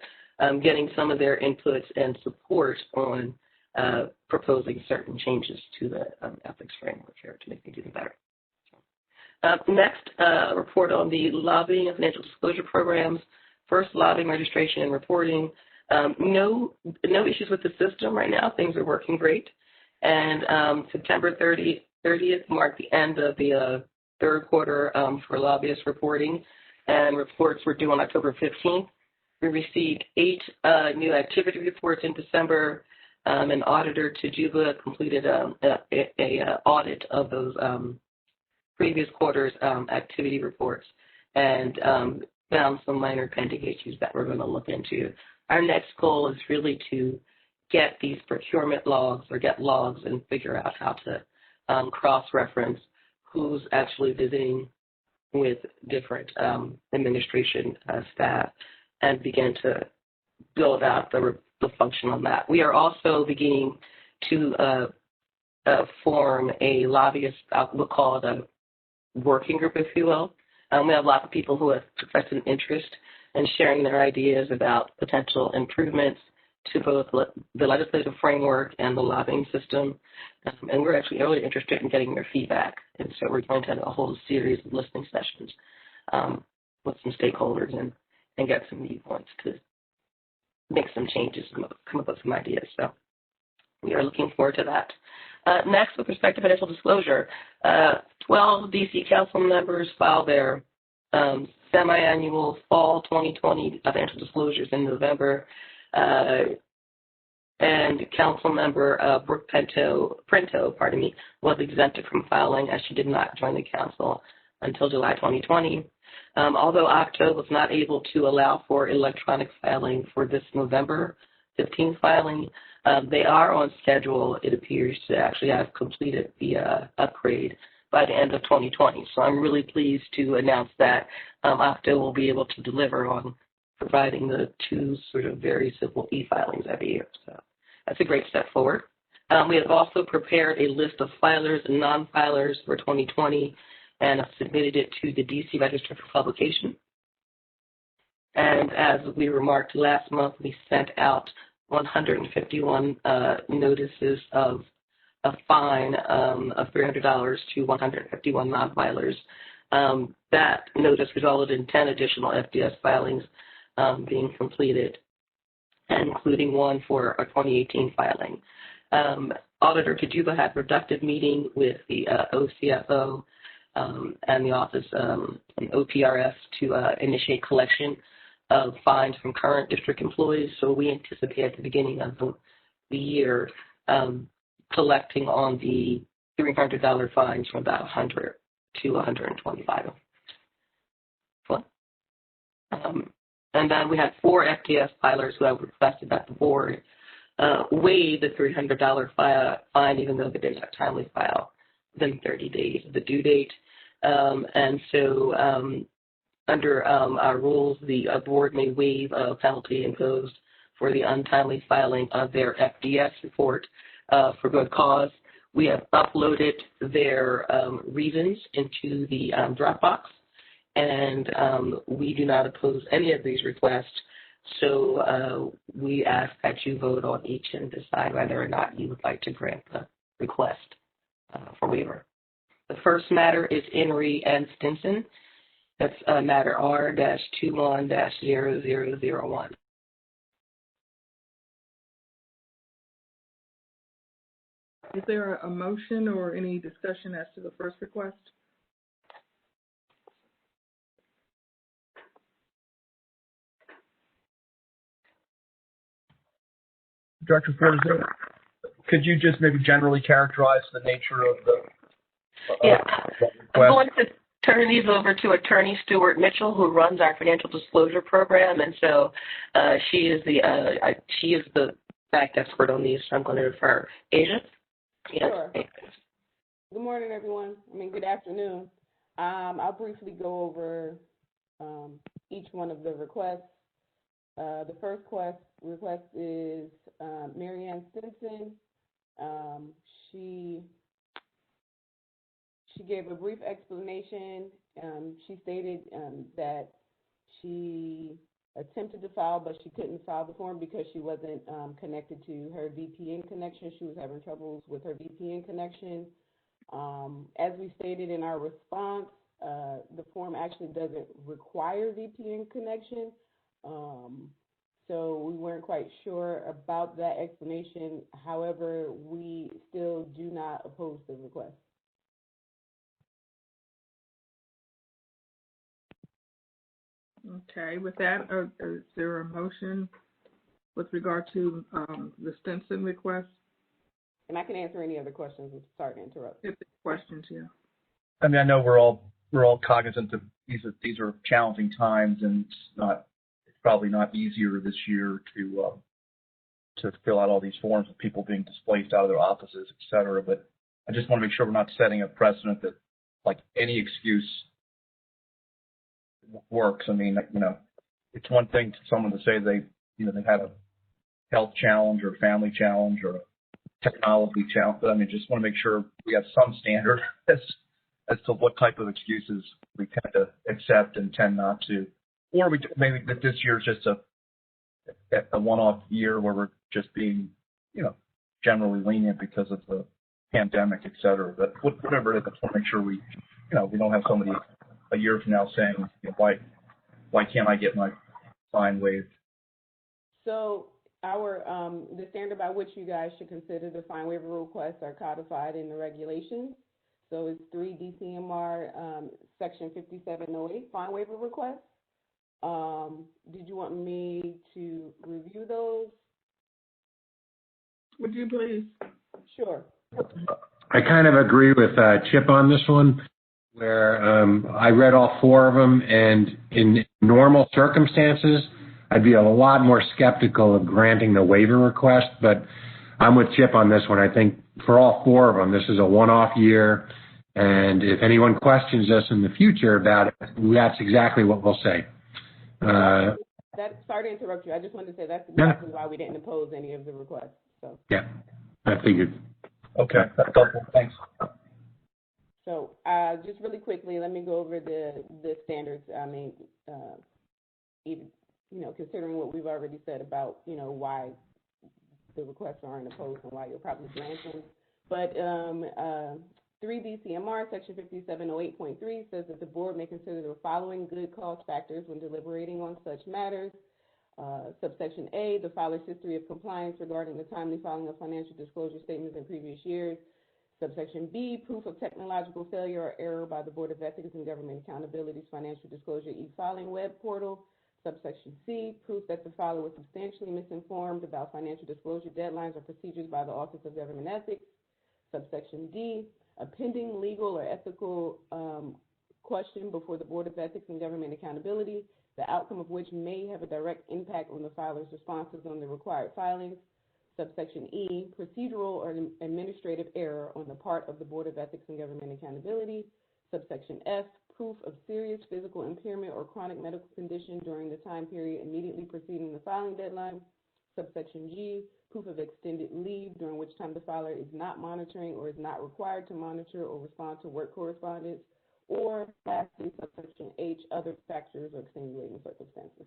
getting some of their inputs and support on proposing certain changes to the ethics framework here to make things even better. Next, report on the lobbying and financial disclosure programs. First, lobbying registration and reporting. No issues with the system right now. Things are working great. And September 30th marked the end of the third quarter for lobbyist reporting, and reports were due on October 15th. We received 8 new activity reports in December. An auditor, Tajuba, completed a audit of those previous quarter's activity reports and found some minor pending issues that we're going to look into. Our next goal is really to get these procurement logs or get logs and figure out how to cross-reference who's actually visiting with different administration staff and begin to build out the function on that. We are also beginning to form a lobbyist, we'll call it a working group, if you will. We have lots of people who have expressed an interest in sharing their ideas about potential improvements to both the legislative framework and the lobbying system. And we're actually really interested in getting their feedback. And so we're going to have a whole series of listening sessions with some stakeholders and get some viewpoints to make some changes and come up with some ideas. So we are looking forward to that. Next, with respect to financial disclosure, 12 DC Council members filed their semi-annual fall 2020 financial disclosures in November. And Council member Brooke Printo, was exempted from filing as she did not join the Council until July 2020. Although OCTO was not able to allow for electronic filing for this November 15th filing, they are on schedule, it appears, to actually have completed the upgrade by the end of 2020. So I'm really pleased to announce that OCTO will be able to deliver on providing the 2 sort of very simple e-filings every year. So that's a great step forward. We have also prepared a list of filers and non-filers for 2020 and have submitted it to the DC Register for publication. And as we remarked last month, we sent out 151 notices of a fine of $300 to 151 non-filers. That notice resulted in 10 additional FDS filings being completed, including one for a 2018 filing. Auditor Kajuba had a productive meeting with the OCFO and the Office and OPRS to initiate collection of fines from current district employees. So we anticipate at the beginning of the year collecting on the $300 fines from about 100 to 125. And then we had 4 FDS filers who have requested that the board waive the $300 fine, even though they did not timely file within 30 days of the due date. And so under our rules, the board may waive a penalty imposed for the untimely filing of their FDS report for good cause. We have uploaded their reasons into the Dropbox, and we do not oppose any of these requests. So we ask that you vote on each and decide whether or not you would like to grant the request for waiver. The first matter is Henry and Stinson. That's matter R-21-0001. Is there a motion or any discussion as to the first request? Director Ford, could you just maybe generally characterize the nature of the request? I'm going to turn these over to Attorney Stuart Mitchell, who runs our financial disclosure program, and so she is the fact expert on these. So I'm going to refer Asia. Yes. Sure. Good morning, everyone. Good afternoon. I'll briefly go over each one of the requests. The first request is Mary Ann Stinson. She gave a brief explanation. She stated that she attempted to file, but she couldn't file the form because she wasn't connected to her VPN connection. She was having troubles with her VPN connection. As we stated in our response, the form actually doesn't require VPN connection. So we weren't quite sure about that explanation. However, we still do not oppose the request. Okay, with that, is there a motion with regard to the Stinson request? And I can answer any other questions. I'm sorry to interrupt. If there's questions, yeah. I mean, I know we're all cognizant of these are challenging times, and it's probably not easier this year to fill out all these forms with people being displaced out of their offices, et cetera. But I just want to make sure we're not setting a precedent that like any excuse works. I mean, it's one thing for someone to say they had a health challenge or family challenge or a technology challenge, but I mean, just want to make sure we have some standard as to what type of excuses we tend to accept and tend not to, or maybe that this year is just a one-off year where we're just being, generally lenient because of the pandemic, et cetera. But whatever it is, I just want to make sure we don't have somebody a year from now saying, why can't I get my fine waived? So the standard by which you guys should consider the fine waiver requests are codified in the regulations. So it's 3 DCMR section 5708 fine waiver request. Did you want me to review those? Would you please? Sure. I kind of agree with Chip on this one, where I read all 4 of them, and in normal circumstances, I'd be a lot more skeptical of granting the waiver request, but I'm with Chip on this one. I think for all 4 of them, this is a one-off year, and if anyone questions us in the future about it, that's exactly what we'll say. Sorry to interrupt you. I just wanted to say that's exactly why we didn't oppose any of the requests. So. Yeah, I figured. Okay, that's helpful. Thanks. So just really quickly, let me go over the standards. I mean, even, considering what we've already said about, why the requests aren't opposed and why you'll probably grant them. But 3 DCMR section 5708.3 says that the board may consider the following good cause factors when deliberating on such matters. Subsection A, the filer's history of compliance regarding the timely filing of financial disclosure statements in previous years. Subsection B, proof of technological failure or error by the Board of Ethics and Government Accountability's financial disclosure e-filing web portal. Subsection C, proof that the filer was substantially misinformed about financial disclosure deadlines or procedures by the Office of Government Ethics. Subsection D, a pending legal or ethical question before the Board of Ethics and Government Accountability, the outcome of which may have a direct impact on the filer's responses on the required filings. Subsection E, procedural or administrative error on the part of the Board of Ethics and Government Accountability. Subsection F, proof of serious physical impairment or chronic medical condition during the time period immediately preceding the filing deadline. Subsection G, proof of extended leave during which time the filer is not monitoring or is not required to monitor or respond to work correspondence. Or lastly, subsection H, other factors or extenuating circumstances.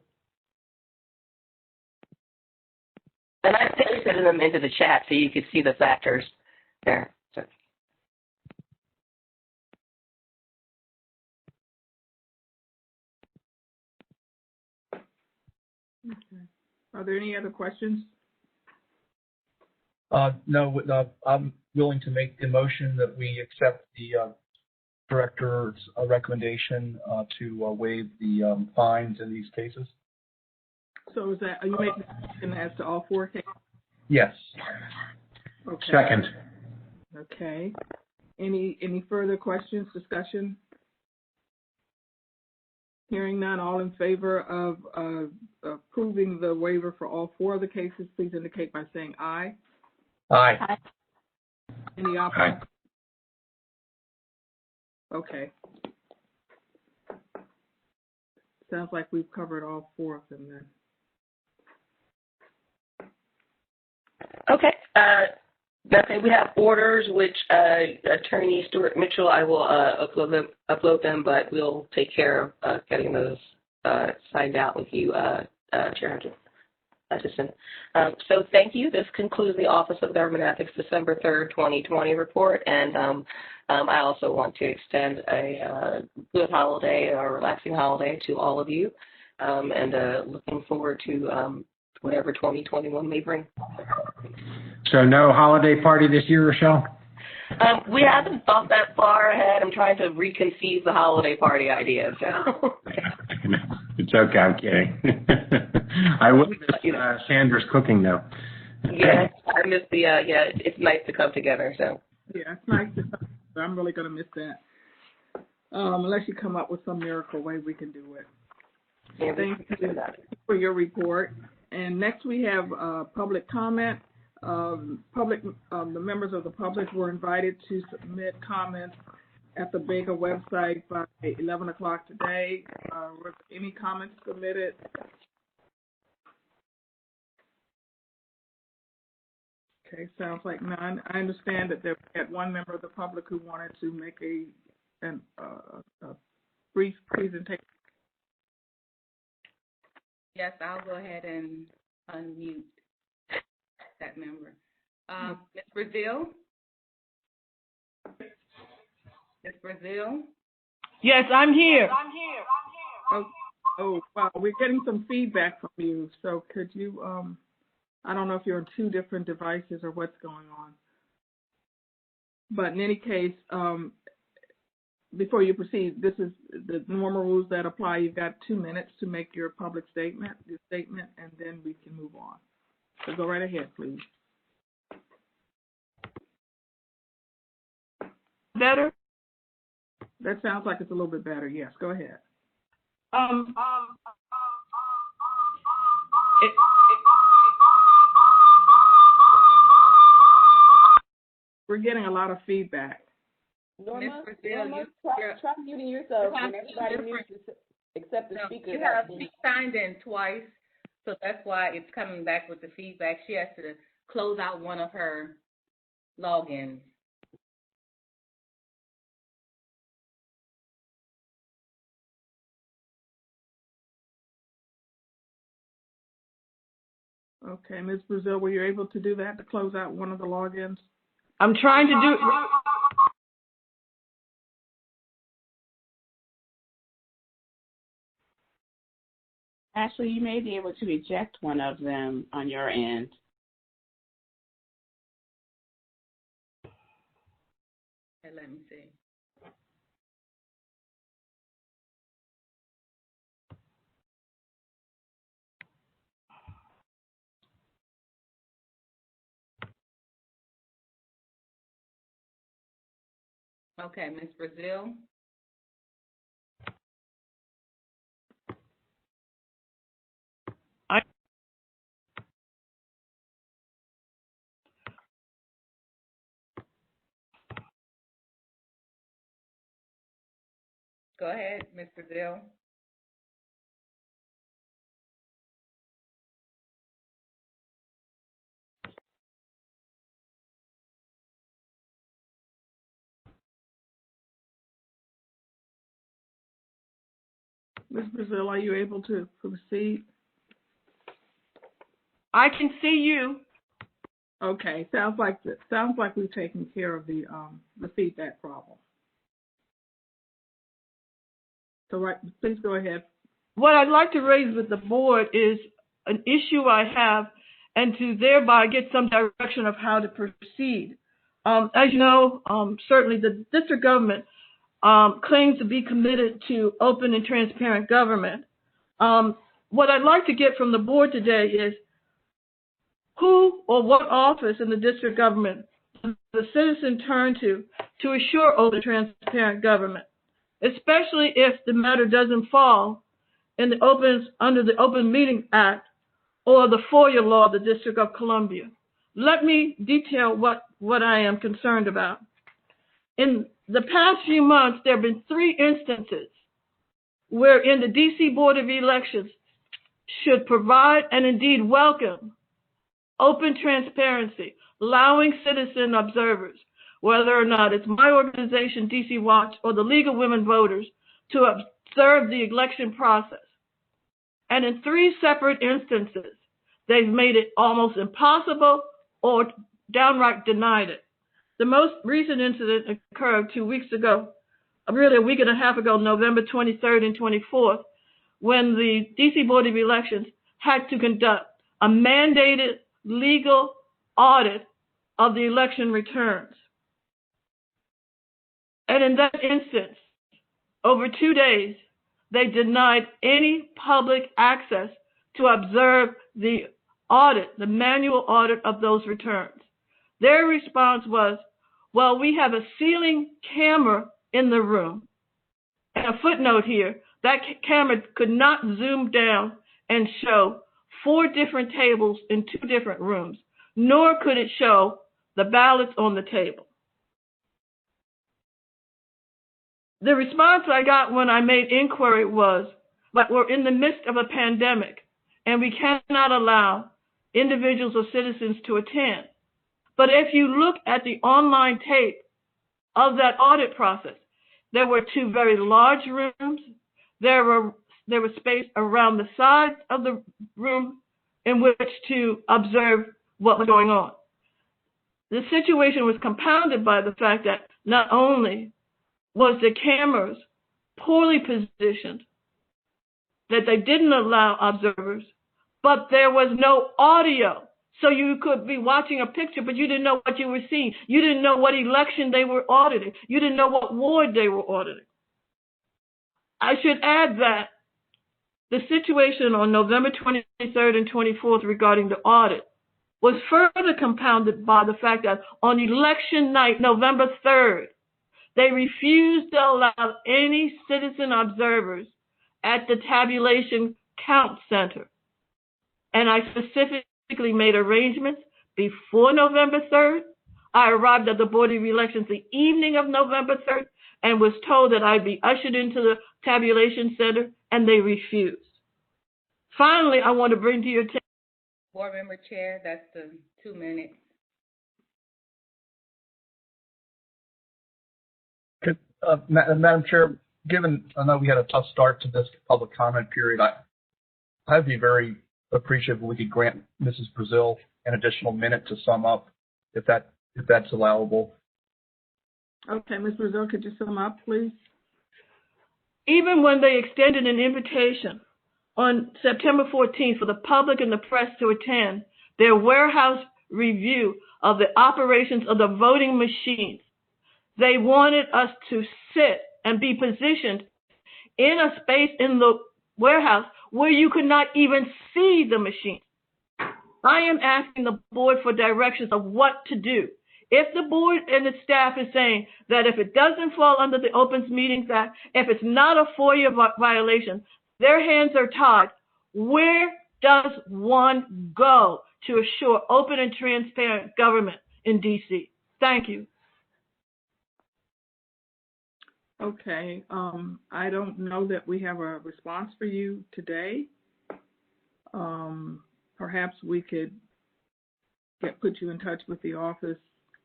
And I pasted them into the chat so you could see the factors there. So. Okay. Are there any other questions? No, I'm willing to make the motion that we accept the director's recommendation to waive the fines in these cases. So are you making a motion as to all 4 cases? Yes. Okay. Second. Okay. Any further questions, discussion? Hearing none, all in favor of approving the waiver for all 4 of the cases, please indicate by saying aye. Aye. Aye. Any opposed? Okay. Sounds like we've covered all 4 of them then. Okay. Okay, we have orders which Attorney Stuart Mitchell, I will upload them, but we'll take care of getting those signed out with you Chair Hutcheson. So thank you. This concludes the Office of Government Ethics December 3rd, 2020 report. And I also want to extend a good holiday or relaxing holiday to all of you, and looking forward to whatever 2021 may bring. So no holiday party this year, Rochelle? We haven't thought that far ahead. I'm trying to reconceive the holiday party idea. So. It's okay, I'm kidding. I will miss Sandra's cooking, though. Yeah, I miss the, it's nice to come together, so. Yeah, it's nice to come. I'm really going to miss that. Unless you come up with some miracle way we can do it. Yeah, thank you for your report. And next we have public comment. The members of the public were invited to submit comments at the BEGA website by 11 o'clock today. Were any comments submitted? Okay, sounds like none. I understand that there was one member of the public who wanted to make a brief presentation. Yes, I'll go ahead and unmute that member. Ms. Brazil? Ms. Brazil? Yes, I'm here. Oh, wow. We're getting some feedback from you. So could you, I don't know if you're on two different devices or what's going on. But in any case, before you proceed, this is the normal rules that apply. You've got 2 minutes to make your public statement, and then we can move on. So go right ahead, please. Better? That sounds like it's a little bit better. Yes, go ahead. We're getting a lot of feedback. Norma, try muting yourself and everybody mutes except the speaker. She signed in twice, so that's why it's coming back with the feedback. She has to close out one of her logins. Okay, Ms. Brazil, were you able to do that, to close out one of the logins? I'm trying to do. Ashley, you may be able to eject one of them on your end. Okay, let me see. Okay, Ms. Brazil. Go ahead, Ms. Brazil. Ms. Brazil, are you able to proceed? I can see you. Okay, sounds like we've taken care of the feedback problem. So, right, please go ahead. What I'd like to raise with the board is an issue I have, and to thereby get some direction of how to proceed. As you know, certainly the district government claims to be committed to open and transparent government. What I'd like to get from the board today is who or what office in the district government does the citizen turn to assure open, transparent government, especially if the matter doesn't fall in under the Open Meeting Act or the Foia law of the District of Columbia. Let me detail what I am concerned about. In the past few months, there have been 3 instances wherein the D.C. Board of Elections should provide and indeed welcome open transparency, allowing citizen observers, whether or not it's my organization, DC Watch, or the League of Women Voters, to observe the election process. And in 3 separate instances, they've made it almost impossible or downright denied it. The most recent incident occurred 2 weeks ago, really a week and a half ago, November 23rd and 24th, when the DC Board of Elections had to conduct a mandated legal audit of the election returns. And in that instance, over 2 days, they denied any public access to observe the audit, the manual audit of those returns. Their response was, well, we have a ceiling camera in the room. And a footnote here, that camera could not zoom down and show 4 different tables in 2 different rooms, nor could it show the ballots on the table. The response I got when I made inquiry was, but we're in the midst of a pandemic, and we cannot allow individuals or citizens to attend. But if you look at the online tape of that audit process, there were 2 very large rooms. There was space around the sides of the room in which to observe what was going on. The situation was compounded by the fact that not only was the cameras poorly positioned, that they didn't allow observers, but there was no audio. So you could be watching a picture, but you didn't know what you were seeing. You didn't know what election they were auditing. You didn't know what ward they were auditing. I should add that the situation on November 23rd and 24th regarding the audit was further compounded by the fact that on election night, November 3rd, they refused to allow any citizen observers at the tabulation count center. And I specifically made arrangements before November 3rd. I arrived at the Board of Elections the evening of November 3rd and was told that I'd be ushered into the tabulation center, and they refused. Finally, I want to bring to your attention. Board Member Chair, that's the 2 minutes. Madam Chair, given I know we had a tough start to this public comment period, I'd be very appreciative if we could grant Mrs. Brazil an additional minute to sum up, if that's allowable. Okay, Ms. Brazil, could you sum up, please? Even when they extended an invitation on September 14th for the public and the press to attend their warehouse review of the operations of the voting machines, they wanted us to sit and be positioned in a space in the warehouse where you could not even see the machine. I am asking the board for directions of what to do. If the board and the staff is saying that if it doesn't fall under the Open Meetings Act, if it's not a FOIA violation, their hands are tied. Where does one go to assure open and transparent government in D.C.? Thank you. Okay, I don't know that we have a response for you today. Perhaps we could put you in touch with the office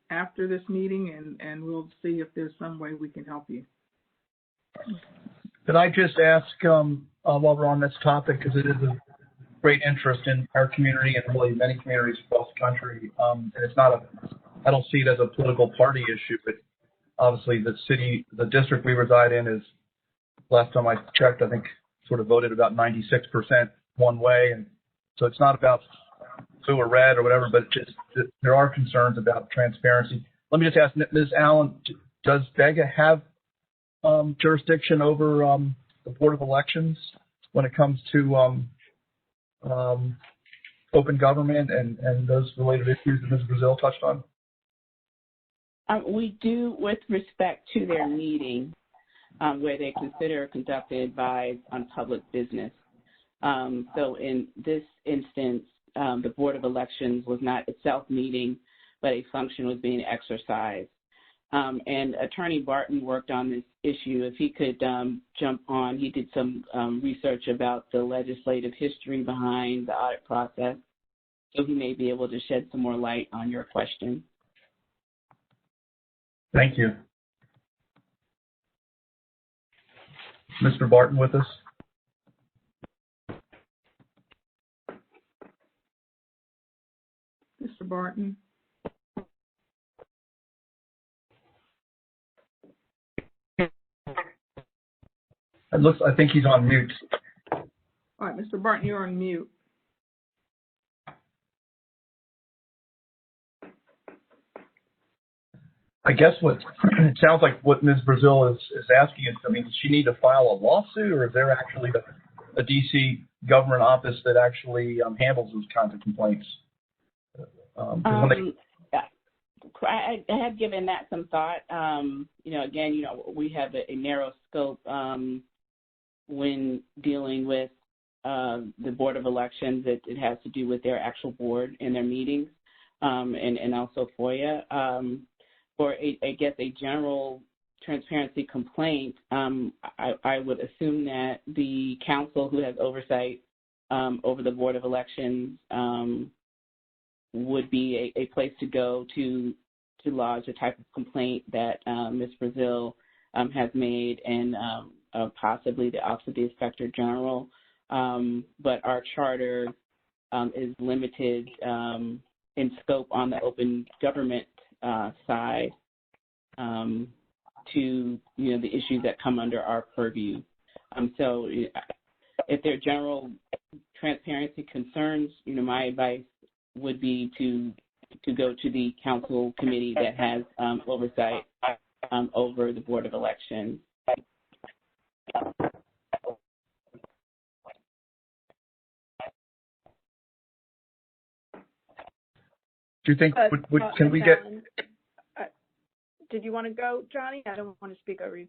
after this meeting, and we'll see if there's some way we can help you. Could I just ask, while we're on this topic, because it is of great interest in our community and really many communities across the country, and it's not I don't see it as a political party issue, but obviously the district we reside in is, last time I checked, I think sort of voted about 96% one way, and so it's not about blue or red or whatever, but just there are concerns about transparency. Let me just ask Ms. Allen, does BEGA have jurisdiction over the Board of Elections when it comes to open government and those related issues that Ms. Brazil touched on? We do, with respect to their meeting, where they consider conducting advice on public business. So in this instance, the Board of Elections was not itself meeting, but a function was being exercised. And Attorney Barton worked on this issue. If he could jump on, he did some research about the legislative history behind the audit process, so he may be able to shed some more light on your question. Thank you. Mr. Barton with us? Barton? I think he's on mute. All right, Mr. Barton, you're on mute. I guess it sounds like what Ms. Brazil is asking is, I mean, does she need to file a lawsuit, or is there actually a DC government office that actually handles those kinds of complaints? I had given that some thought. Again, we have a narrow scope when dealing with the Board of Elections. It has to do with their actual board and their meetings, and also FOIA. For I guess a general transparency complaint, I would assume that the council who has oversight over the Board of Elections would be a place to go to lodge the type of complaint that Ms. Brazil has made, and possibly the Office of the Inspector General. But our charter is limited in scope on the open government side to the issues that come under our purview. So if there are general transparency concerns, my advice would be to go to the council committee that has oversight over the Board of Elections. Do you think, can we get... Did you want to go, Johnny? I don't want to speak over you.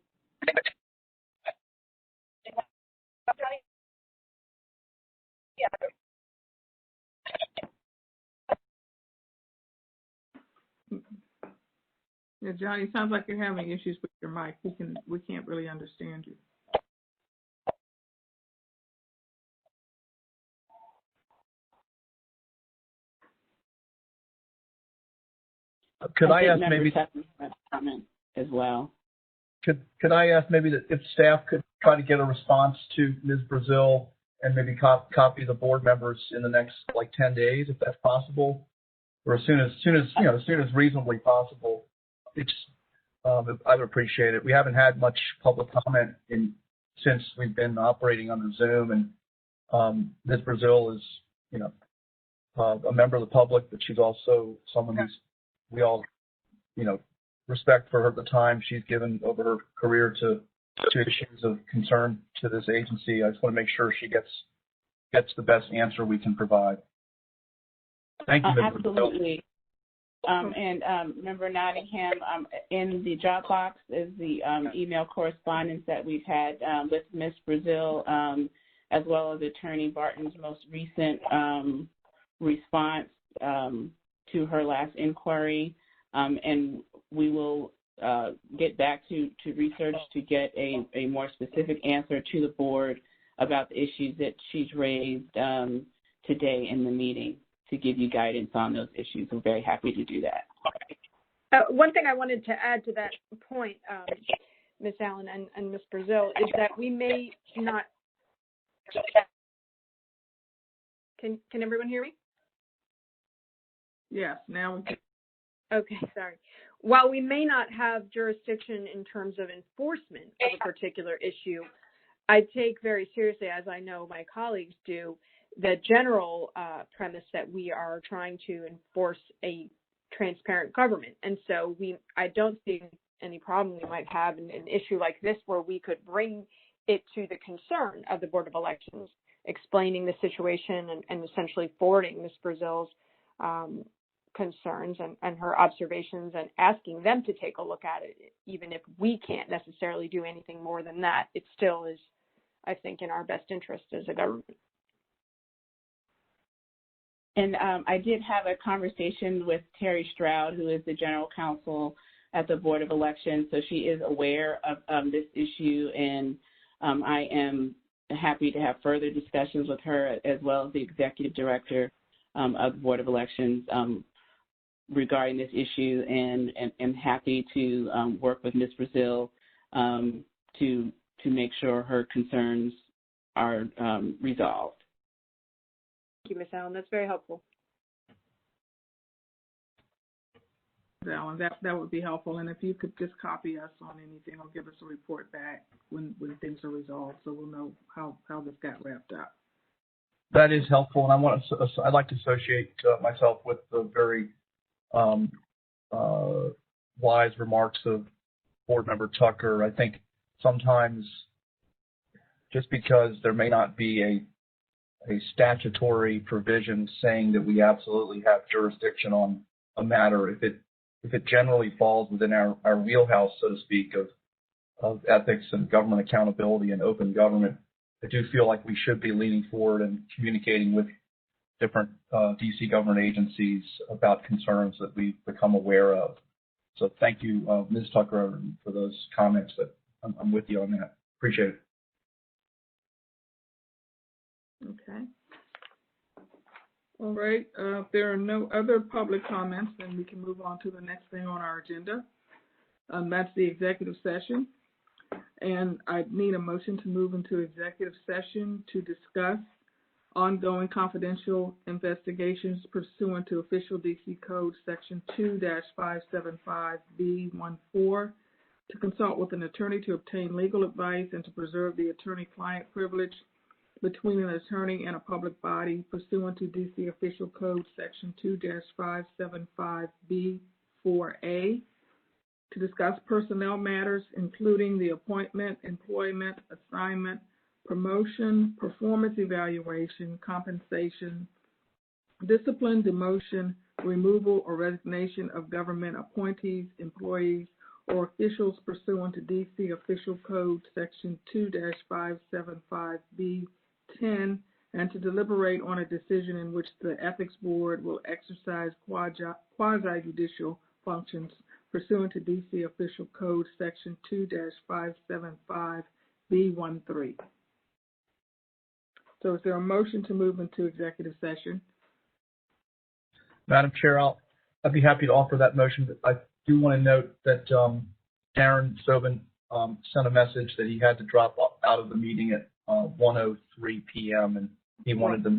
Yeah, Johnny, it sounds like you're having issues with your mic. We can't really understand you. Could I ask maybe as well? Could I ask maybe that if staff could try to get a response to Ms. Brazil and maybe copy the board members in the next 10 days, if that's possible, or as soon as reasonably possible. I would appreciate it. We haven't had much public comment since we've been operating under Zoom, and Ms. Brazil is a member of the public, but she's also someone who's we all respect for the time she's given over her career to issues of concern to this agency. I just want to make sure she gets the best answer we can provide. Thank you, Ms. Absolutely. And Member Nottingham, in the Dropbox is the email correspondence that we've had with Ms. Brazil, as well as Attorney Barton's most recent response to her last inquiry. And we will get back to research to get a more specific answer to the board about the issues that she's raised today in the meeting, to give you guidance on those issues. We're very happy to do that. One thing I wanted to add to that point, Ms. Allen and Ms. Brazil, is that we may not. Can everyone hear me? Yes, now we can. Okay, sorry. While we may not have jurisdiction in terms of enforcement of a particular issue, I take very seriously, as I know my colleagues do, the general premise that we are trying to enforce a transparent government. And so I don't see any problem we might have in an issue like this, where we could bring it to the concern of the Board of Elections, explaining the situation and essentially forwarding Ms. Brazil's concerns and her observations, and asking them to take a look at it. Even if we can't necessarily do anything more than that, it still is, I think, in our best interest as a government. And I did have a conversation with Terry Stroud, who is the general counsel at the Board of Elections, so she is aware of this issue, and I am happy to have further discussions with her, as well as the executive director of the Board of Elections regarding this issue, and happy to work with Ms. Brazil to make sure her concerns are resolved. Thank you, Ms. Allen. That's very helpful. Allen. That would be helpful. And if you could just copy us on anything or give us a report back when things are resolved, so we'll know how this got wrapped up. That is helpful, and I'd like to associate myself with the very wise remarks of Board Member Tucker. I think sometimes just because there may not be a statutory provision saying that we absolutely have jurisdiction on a matter, if it generally falls within our wheelhouse, so to speak, of ethics and government accountability and open government, I do feel like we should be leaning forward and communicating with different DC government agencies about concerns that we've become aware of. So thank you, Ms. Tucker, for those comments. But I'm with you on that. Appreciate it. Okay. All right. If there are no other public comments, then we can move on to the next thing on our agenda. That's the executive session. And I need a motion to move into executive session to discuss ongoing confidential investigations pursuant to Official DC Code Section 2-575B14, to consult with an attorney to obtain legal advice and to preserve the attorney-client privilege between an attorney and a public body pursuant to DC Official Code Section 2-575B4A, to discuss personnel matters, including the appointment, employment, assignment, promotion, performance evaluation, compensation, discipline, demotion, removal, or resignation of government appointees, employees, or officials pursuant to DC Official Code Section 2-575B10, and to deliberate on a decision in which the Ethics Board will exercise quasi-judicial functions pursuant to DC Official Code Section 2-575B13. So is there a motion to move into executive session? Madam Chair, I'd be happy to offer that motion, but I do want to note that Darren Sobin sent a message that he had to drop out of the meeting at 1:03 p.m. and he wanted the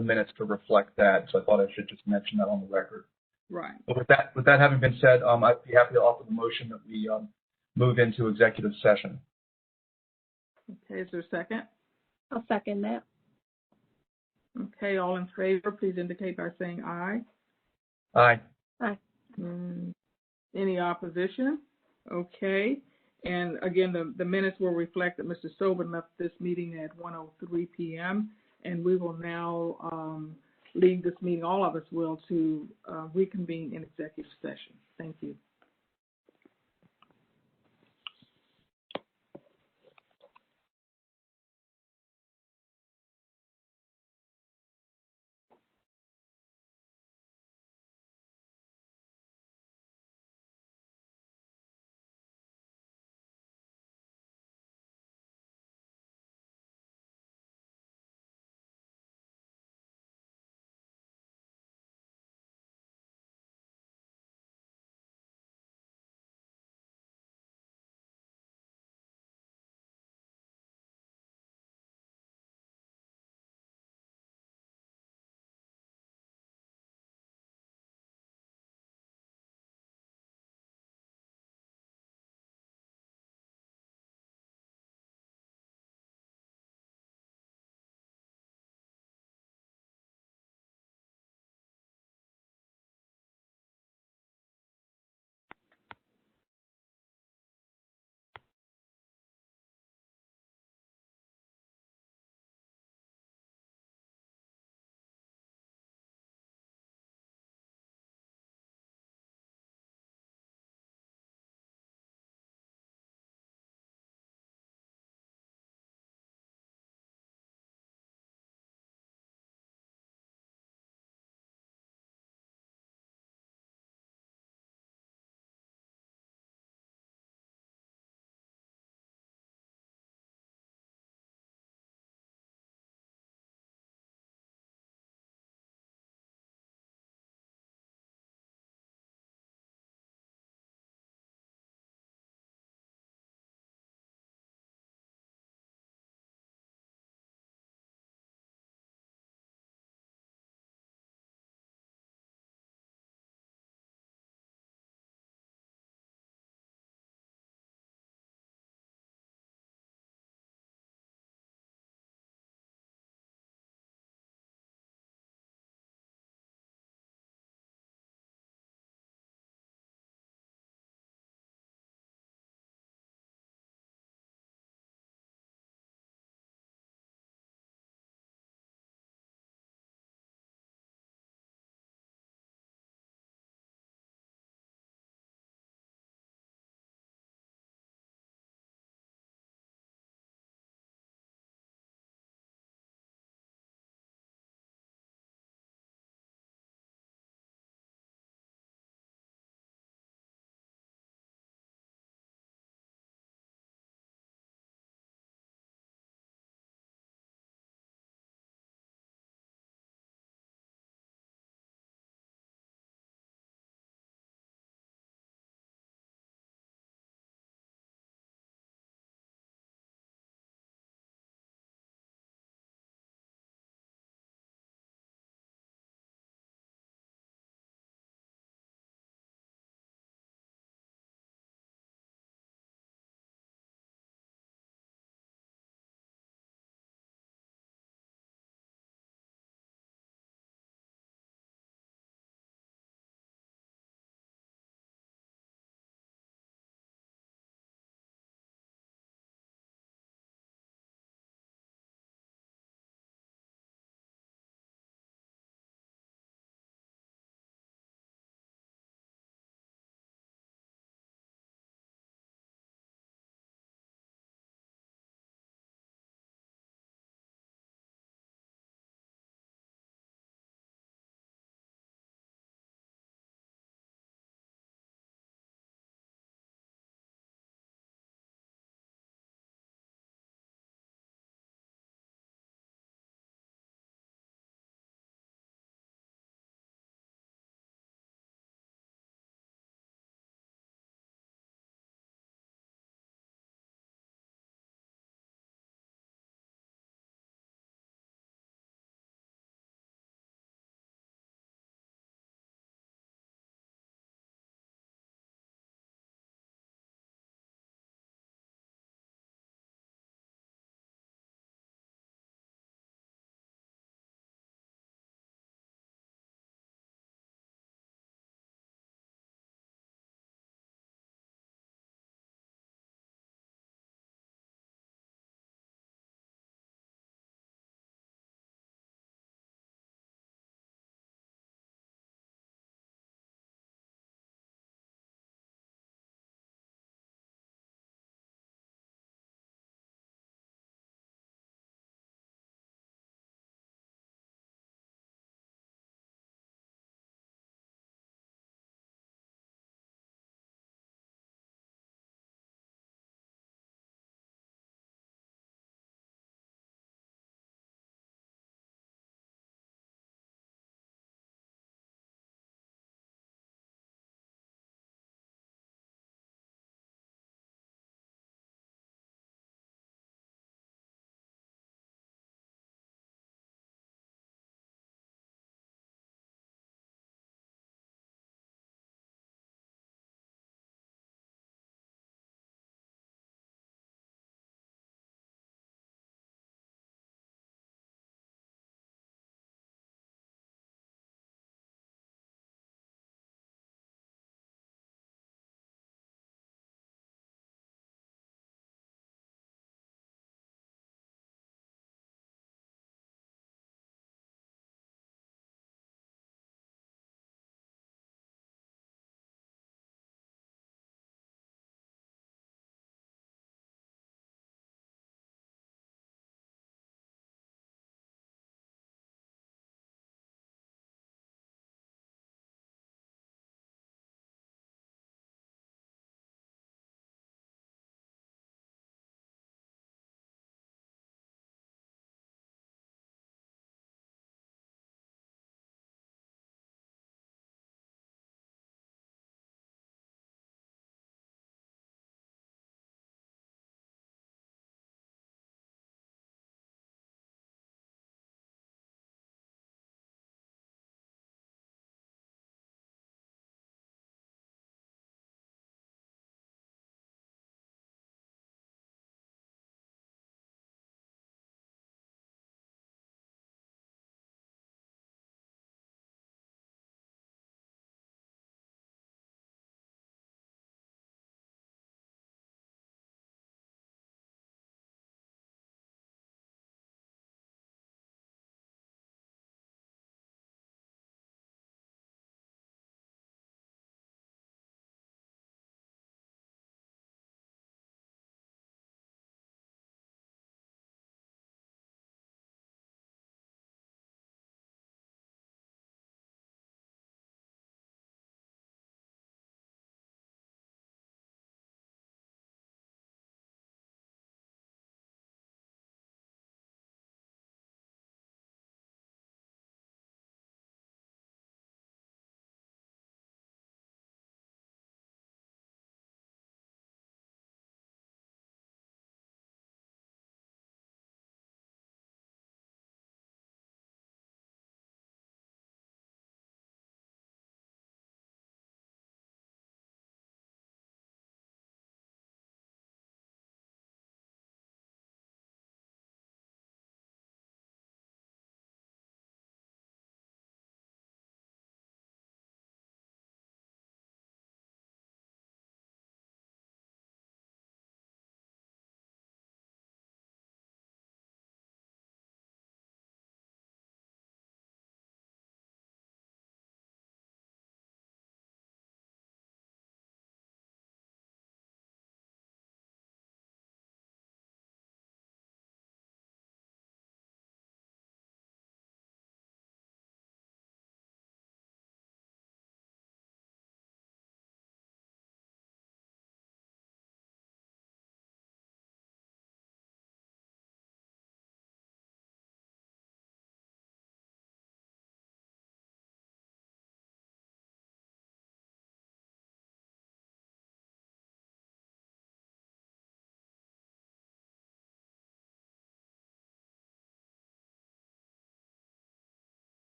minutes to reflect that. So I thought I should just mention that on the record. Right. But with that having been said, I'd be happy to offer the motion that we move into executive session. Okay, is there a second? I'll second that. Okay, all in favor, please indicate by saying aye. Aye. Aye. Any opposition? Okay. And again, the minutes will reflect that Mr. Sobin left this meeting at 1:03 p.m. And we will now leave this meeting, all of us will, to reconvene in executive session. Thank you.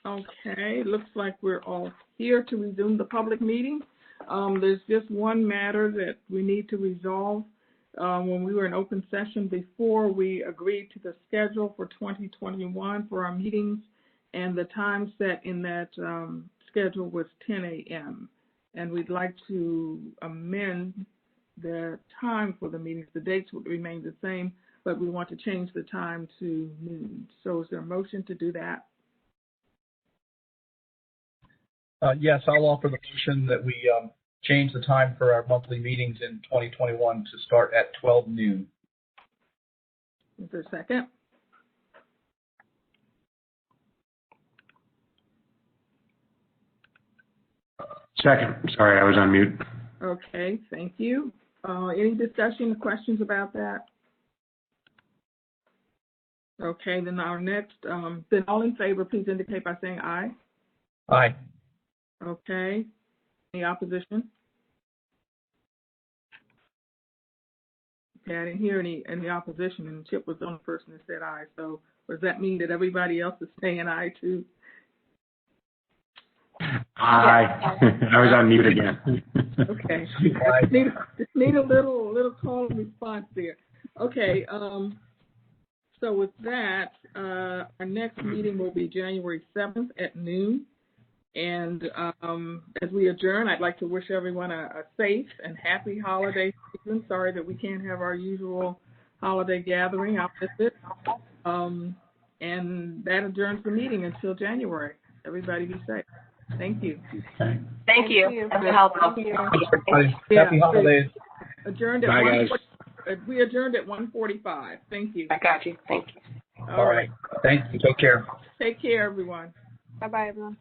Okay, looks like we're all here to resume the public meeting. There's just one matter that we need to resolve. When we were in open session before, we agreed to the schedule for 2021 for our meetings, and the time set in that schedule was 10 a.m. And we'd like to amend the time for the meetings. The dates would remain the same, but we want to change the time to noon. So is there a motion to do that? Yes, I'll offer the motion that we change the time for our monthly meetings in 2021 to start at 12 noon. Is there a second? Second. Sorry, I was on mute. Okay, thank you. Any discussion or questions about that? Okay, then our next, then all in favor, please indicate by saying aye. Aye. Okay. Any opposition? Okay, I didn't hear any opposition, and Chip was the only person that said aye. So does that mean that everybody else is saying aye too? Aye. I was on mute again. Okay. Just need a little call and response there. Okay. So with that, our next meeting will be January 7th at noon. And as we adjourn, I'd like to wish everyone a safe and happy holiday season. Sorry that we can't have our usual holiday gathering. I'll miss it. And that adjourns the meeting until January. Everybody be safe. Thank you. Okay. Thank you. Happy holidays. Happy holidays. Adjourned at Bye, guys. We adjourned at 1:45. Thank you. I got you. Thank you. All right. Thank you. Take care. Take care, everyone. Bye-bye, everyone.